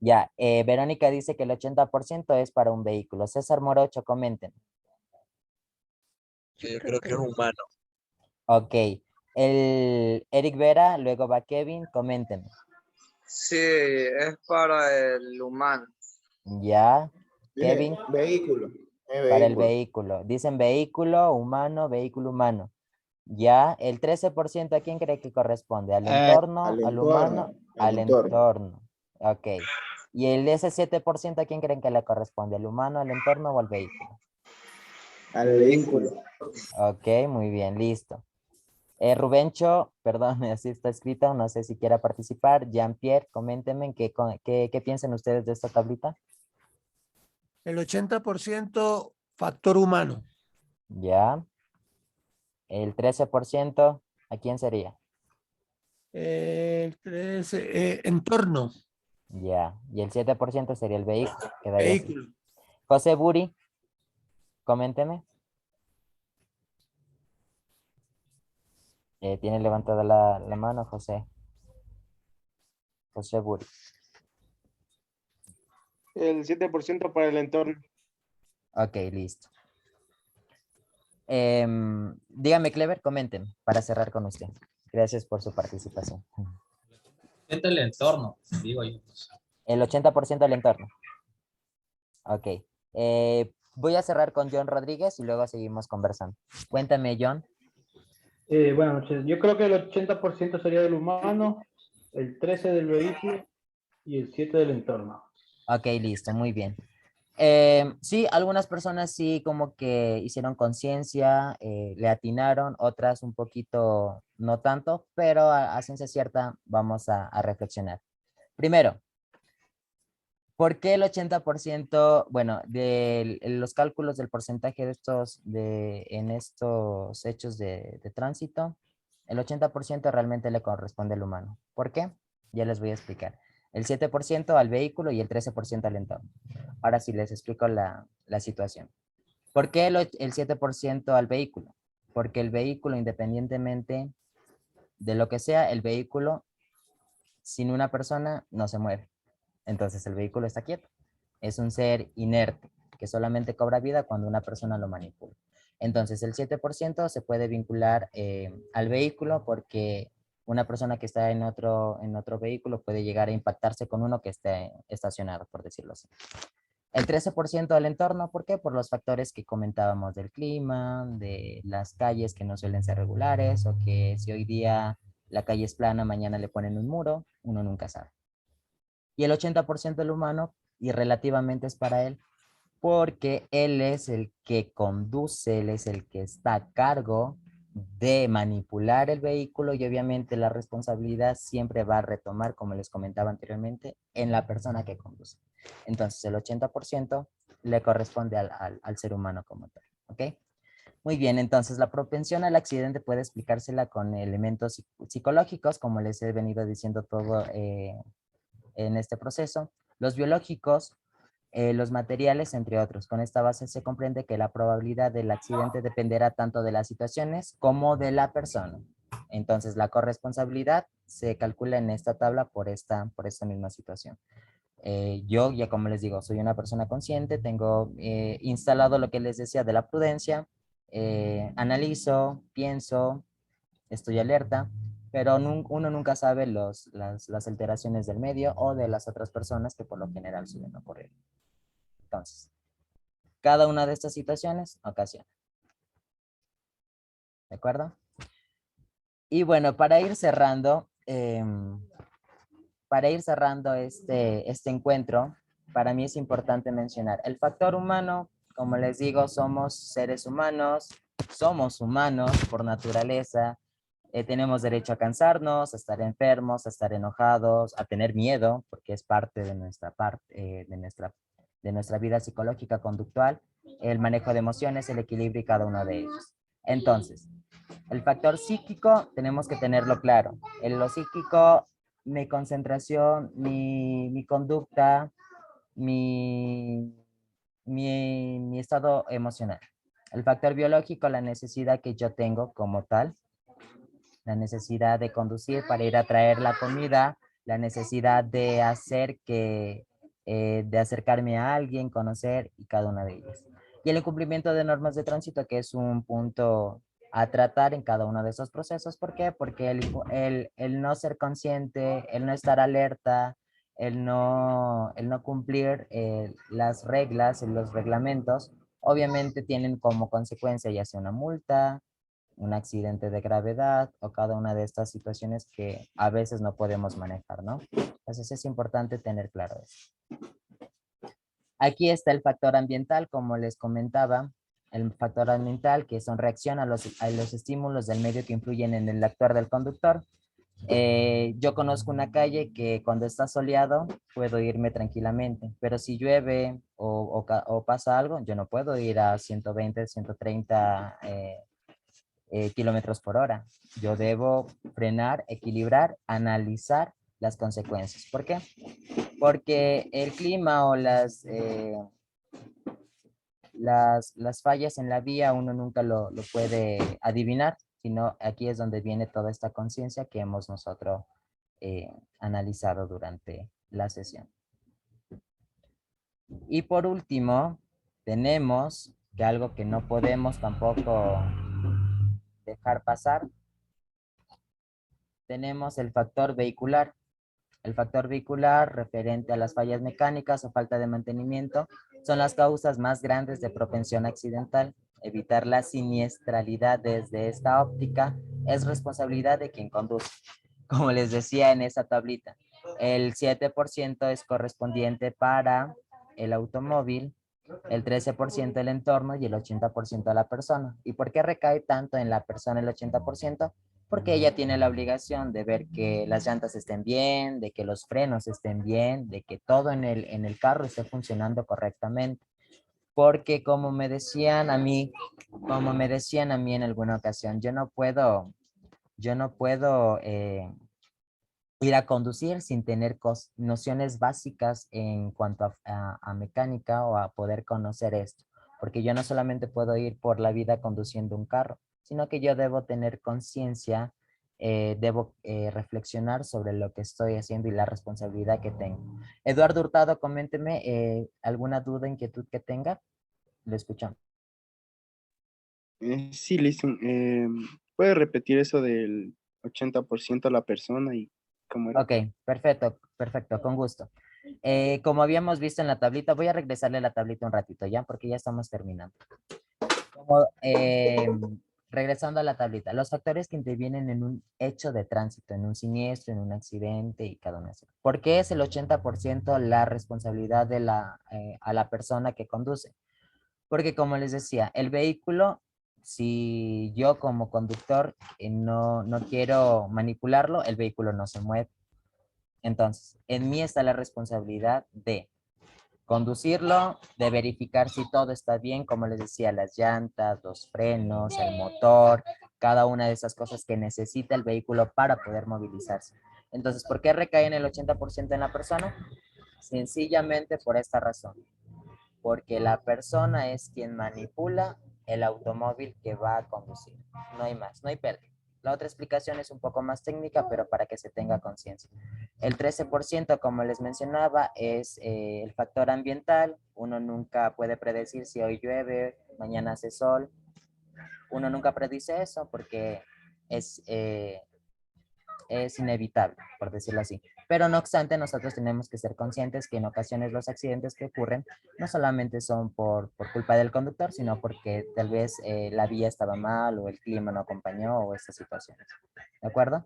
Ya, Verónica dice que el 80% es para un vehículo. César Morocho, comenten. Yo creo que es humano. Ok. El Eric Vera, luego va Kevin, comenten. Sí, es para el humano. Ya. Kevin. Vehículo. Para el vehículo. Dicen vehículo humano. Ya. El 13%, ¿a quién cree que corresponde? ¿Al entorno, al humano? Al entorno. Ok. ¿Y ese 7%, ¿a quién creen que le corresponde? ¿Al humano, al entorno o al vehículo? Al vehículo. Ok, muy bien, listo. Rubencho, perdón, así está escrito, no sé si quiera participar. Jean-Pierre, coméntenme qué piensan ustedes de esta tablita. El 80% factor humano. Ya. El 13%, ¿a quién sería? El 13, entorno. Ya. Y el 7% sería el vehículo. Quedaría así. Vehículo. José Buri, coménteme. Tiene levantada la mano, José. José Buri. El 7% para el entorno. Ok, listo. Dígame, Clever, comenten para cerrar con usted. Gracias por su participación. El entorno, digo yo. El 80% del entorno. Ok. Voy a cerrar con John Rodríguez y luego seguimos conversando. Cuéntame, John. Buenas noches. Yo creo que el 80% sería del humano, el 13% del vehículo y el 7% del entorno. Ok, listo, muy bien. Sí, algunas personas sí como que hicieron conciencia, le atinaron, otras un poquito no tanto, pero a ciencia cierta vamos a reflexionar. Primero, ¿por qué el 80%, bueno, de los cálculos del porcentaje de en estos hechos de tránsito, el 80% realmente le corresponde al humano? ¿Por qué? Ya les voy a explicar. El 7% al vehículo y el 13% al entorno. Ahora sí les explico la situación. ¿Por qué el 7% al vehículo? Porque el vehículo, independientemente de lo que sea, el vehículo sin una persona no se mueve. Entonces el vehículo está quieto. Es un ser inerte que solamente cobra vida cuando una persona lo manipula. Entonces el 7% se puede vincular al vehículo porque una persona que está en otro vehículo puede llegar a impactarse con uno que esté estacionado, por decirlo así. El 13% al entorno, ¿por qué? Por los factores que comentábamos del clima, de las calles que no suelen ser regulares, o que si hoy día la calle es plana, mañana le ponen un muro, uno nunca sabe. Y el 80% del humano, y relativamente es para él, porque él es el que conduce, él es el que está a cargo de manipular el vehículo y obviamente la responsabilidad siempre va a retomar, como les comentaba anteriormente, en la persona que conduce. Entonces el 80% le corresponde al ser humano como tal, ¿ok? Muy bien, entonces la propensión al accidente puede explicársela con elementos psicológicos, como les he venido diciendo todo en este proceso, los biológicos, los materiales, entre otros. Con esta base se comprende que la probabilidad del accidente dependerá tanto de las situaciones como de la persona. Entonces, la corresponsabilidad se calcula en esta tabla por esta misma situación. Yo, ya como les digo, soy una persona consciente, tengo instalado lo que les decía de la prudencia, analizo, pienso, estoy alerta, pero uno nunca sabe las alteraciones del medio o de las otras personas que por lo general suelen ocurrir. Entonces, cada una de estas situaciones ocasiona. ¿De acuerdo? Y bueno, para ir cerrando este encuentro, para mí es importante mencionar el factor humano. Como les digo, somos seres humanos, somos humanos por naturaleza. Tenemos derecho a cansarnos, a estar enfermos, a estar enojados, a tener miedo, porque es parte de nuestra vida psicológica conductual, el manejo de emociones, el equilibrio y cada uno de ellos. Entonces, el factor psíquico tenemos que tenerlo claro. En lo psíquico, mi concentración, mi conducta, mi estado emocional. El factor biológico, la necesidad que yo tengo como tal, la necesidad de conducir para ir a traer la comida, la necesidad de de acercarme a alguien, conocer y cada una de ellas. Y el incumplimiento de normas de tránsito, que es un punto a tratar en cada uno de esos procesos. ¿Por qué? Porque el no ser consciente, el no estar alerta, el no cumplir las reglas, los reglamentos, obviamente tienen como consecuencia ya sea una multa, un accidente de gravedad o cada una de estas situaciones que a veces no podemos manejar, ¿no? Entonces es importante tener claro eso. Aquí está el factor ambiental, como les comentaba, el factor ambiental que son reacción a los estímulos del medio que influyen en el actuar del conductor. Yo conozco una calle que cuando está soleado puedo irme tranquilamente, pero si llueve o pasa algo, yo no puedo ir a 120, 130 kilómetros por hora. Yo debo frenar, equilibrar, analizar las consecuencias. ¿Por qué? Porque el clima o las fallas en la vía uno nunca lo puede adivinar, sino aquí es donde viene toda esta conciencia que hemos nosotros analizado durante la sesión. Y por último, tenemos que algo que no podemos tampoco dejar pasar, tenemos el factor vehicular. El factor vehicular referente a las fallas mecánicas o falta de mantenimiento son las causas más grandes de propensión accidental. Evitar la siniestralidad desde esta óptica es responsabilidad de quien conduce. Como les decía en esa tablita, el 7% es correspondiente para el automóvil, el 13% el entorno y el 80% a la persona. ¿Y por qué recae tanto en la persona el 80%? Porque ella tiene la obligación de ver que las llantas estén bien, de que los frenos estén bien, de que todo en el carro esté funcionando correctamente. Porque como me decían a mí en alguna ocasión, yo no puedo ir a conducir sin tener nociones básicas en cuanto a mecánica o a poder conocer esto. Porque yo no solamente puedo ir por la vida conduciendo un carro, sino que yo debo tener conciencia, debo reflexionar sobre lo que estoy haciendo y la responsabilidad que tengo. Eduardo Hurtado, coménteme alguna duda, inquietud que tenga. Lo escuchamos. Sí, listo. ¿Puede repetir eso del 80% a la persona y cómo era? Ok, perfecto, con gusto. Como habíamos visto en la tablita, voy a regresarle la tablita un ratito ya, porque ya estamos terminando. Regresando a la tablita, los factores que intervienen en un hecho de tránsito, en un siniestro, en un accidente y cada uno de esos. ¿Por qué es el 80% la responsabilidad de a la persona que conduce? Porque como les decía, el vehículo, si yo como conductor no quiero manipularlo, el vehículo no se mueve. Entonces, en mí está la responsabilidad de conducirlo, de verificar si todo está bien, como les decía, las llantas, los frenos, el motor, cada una de esas cosas que necesita el vehículo para poder movilizarse. Entonces, ¿por qué recae en el 80% en la persona? Sencillamente por esta razón. Porque la persona es quien manipula el automóvil que va a conducir. No hay más, no hay pérdida. La otra explicación es un poco más técnica, pero para que se tenga conciencia. El 13%, como les mencionaba, es el factor ambiental. Uno nunca puede predecir si hoy llueve, mañana hace sol. Uno nunca predice eso porque es inevitable, por decirlo así. Pero no obstante, nosotros tenemos que ser conscientes que en ocasiones los accidentes que ocurren no solamente son por culpa del conductor, sino porque tal vez la vía estaba mal o el clima no acompañó o estas situaciones. ¿De acuerdo?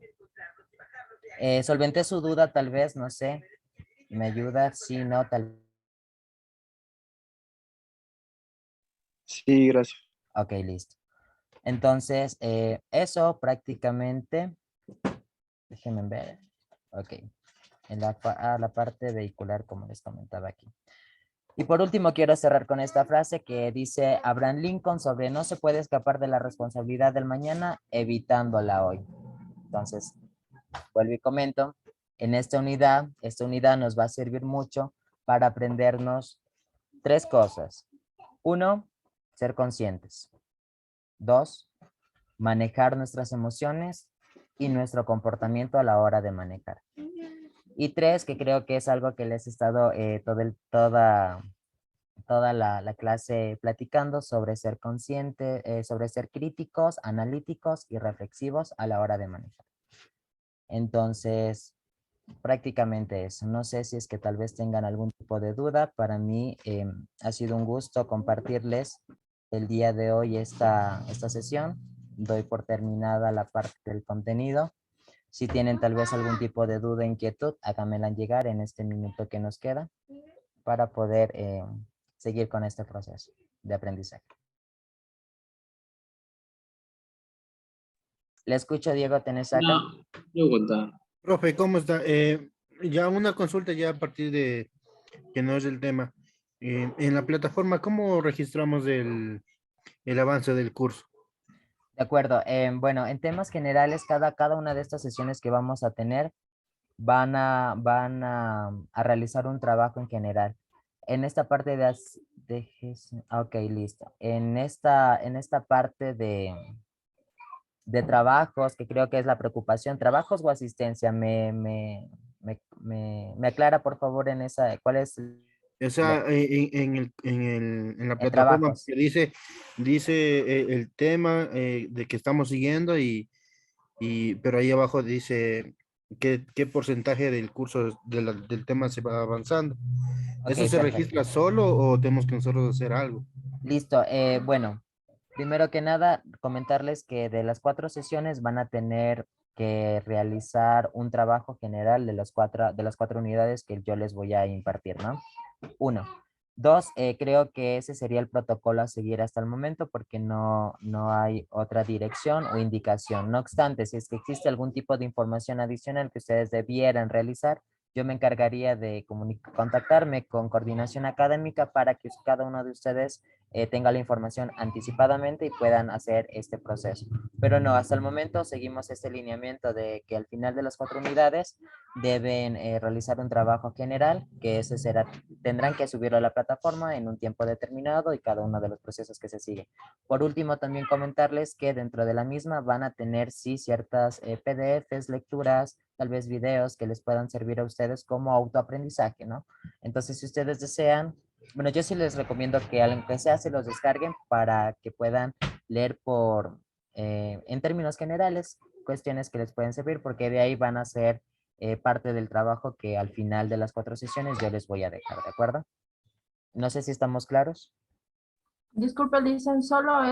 Solventé su duda, tal vez, no sé. ¿Me ayuda? Sí, no, tal vez. Sí, gracias. Ok, listo. Entonces, eso prácticamente, déjenme ver. Ok. En la parte vehicular, como les comentaba aquí. Y por último, quiero cerrar con esta frase que dice Abraham Lincoln sobre no se puede escapar de la responsabilidad del mañana evitándola hoy. Entonces, vuelvo y comento, en esta unidad nos va a servir mucho para aprendernos 3 cosas. 1, ser conscientes. 2, manejar nuestras emociones y nuestro comportamiento a la hora de manejar. Y 3, que creo que es algo que les he estado toda la clase platicando sobre ser consciente, sobre ser críticos, analíticos y reflexivos a la hora de manejar. Entonces, prácticamente eso. No sé si es que tal vez tengan algún tipo de duda. Para mí ha sido un gusto compartirles el día de hoy esta sesión. Doy por terminada la parte del contenido. Si tienen tal vez algún tipo de duda, inquietud, háganmela llegar en este minuto que nos queda para poder seguir con este proceso de aprendizaje. Le escucho, Diego Tenesaca. No, yo contar. Profe, ¿cómo está? Ya una consulta ya a partir de que no es el tema. En la plataforma, ¿cómo registramos el avance del curso? De acuerdo. Bueno, en temas generales, cada una de estas sesiones que vamos a tener van a realizar un trabajo en general. En esta parte ok, listo. En esta parte de trabajos, que creo que es la preocupación, trabajos o asistencia, me aclara por favor en esa, ¿cuál es? O sea, en la plataforma trabajos. que dice el tema de que estamos siguiendo pero ahí abajo dice qué porcentaje del curso del tema se va avanzando. Ok, ¿Eso se perfecto. registra solo o tenemos que nosotros hacer algo? Listo. Bueno, primero que nada, comentarles que de las 4 sesiones van a tener que realizar un trabajo general de las cuatro unidades que yo les voy a impartir, ¿no? 1. 2, creo que ese sería el protocolo a seguir hasta el momento porque no hay otra dirección o indicación. No obstante, si es que existe algún tipo de información adicional que ustedes debieran realizar, yo me encargaría de contactarme con coordinación académica para que cada uno de ustedes tenga la información anticipadamente y puedan hacer este proceso. Pero no, hasta el momento seguimos este lineamiento de que al final de las 4 unidades deben realizar un trabajo general, que ese tendrán que subirlo a la plataforma en un tiempo determinado y cada uno de los procesos que se sigue. Por último, también comentarles que dentro de la misma van a tener sí ciertas PDFs, lecturas, tal vez videos que les puedan servir a ustedes como autoaprendizaje, ¿no? Entonces, si ustedes desean, bueno, yo sí les recomiendo que aunque sea se los descarguen para que puedan leer en términos generales, cuestiones que les pueden servir, porque de ahí van a ser parte del trabajo que al final de las 4 sesiones yo les voy a dejar, ¿de acuerdo? No sé si estamos claros. Disculpe, dicen solo es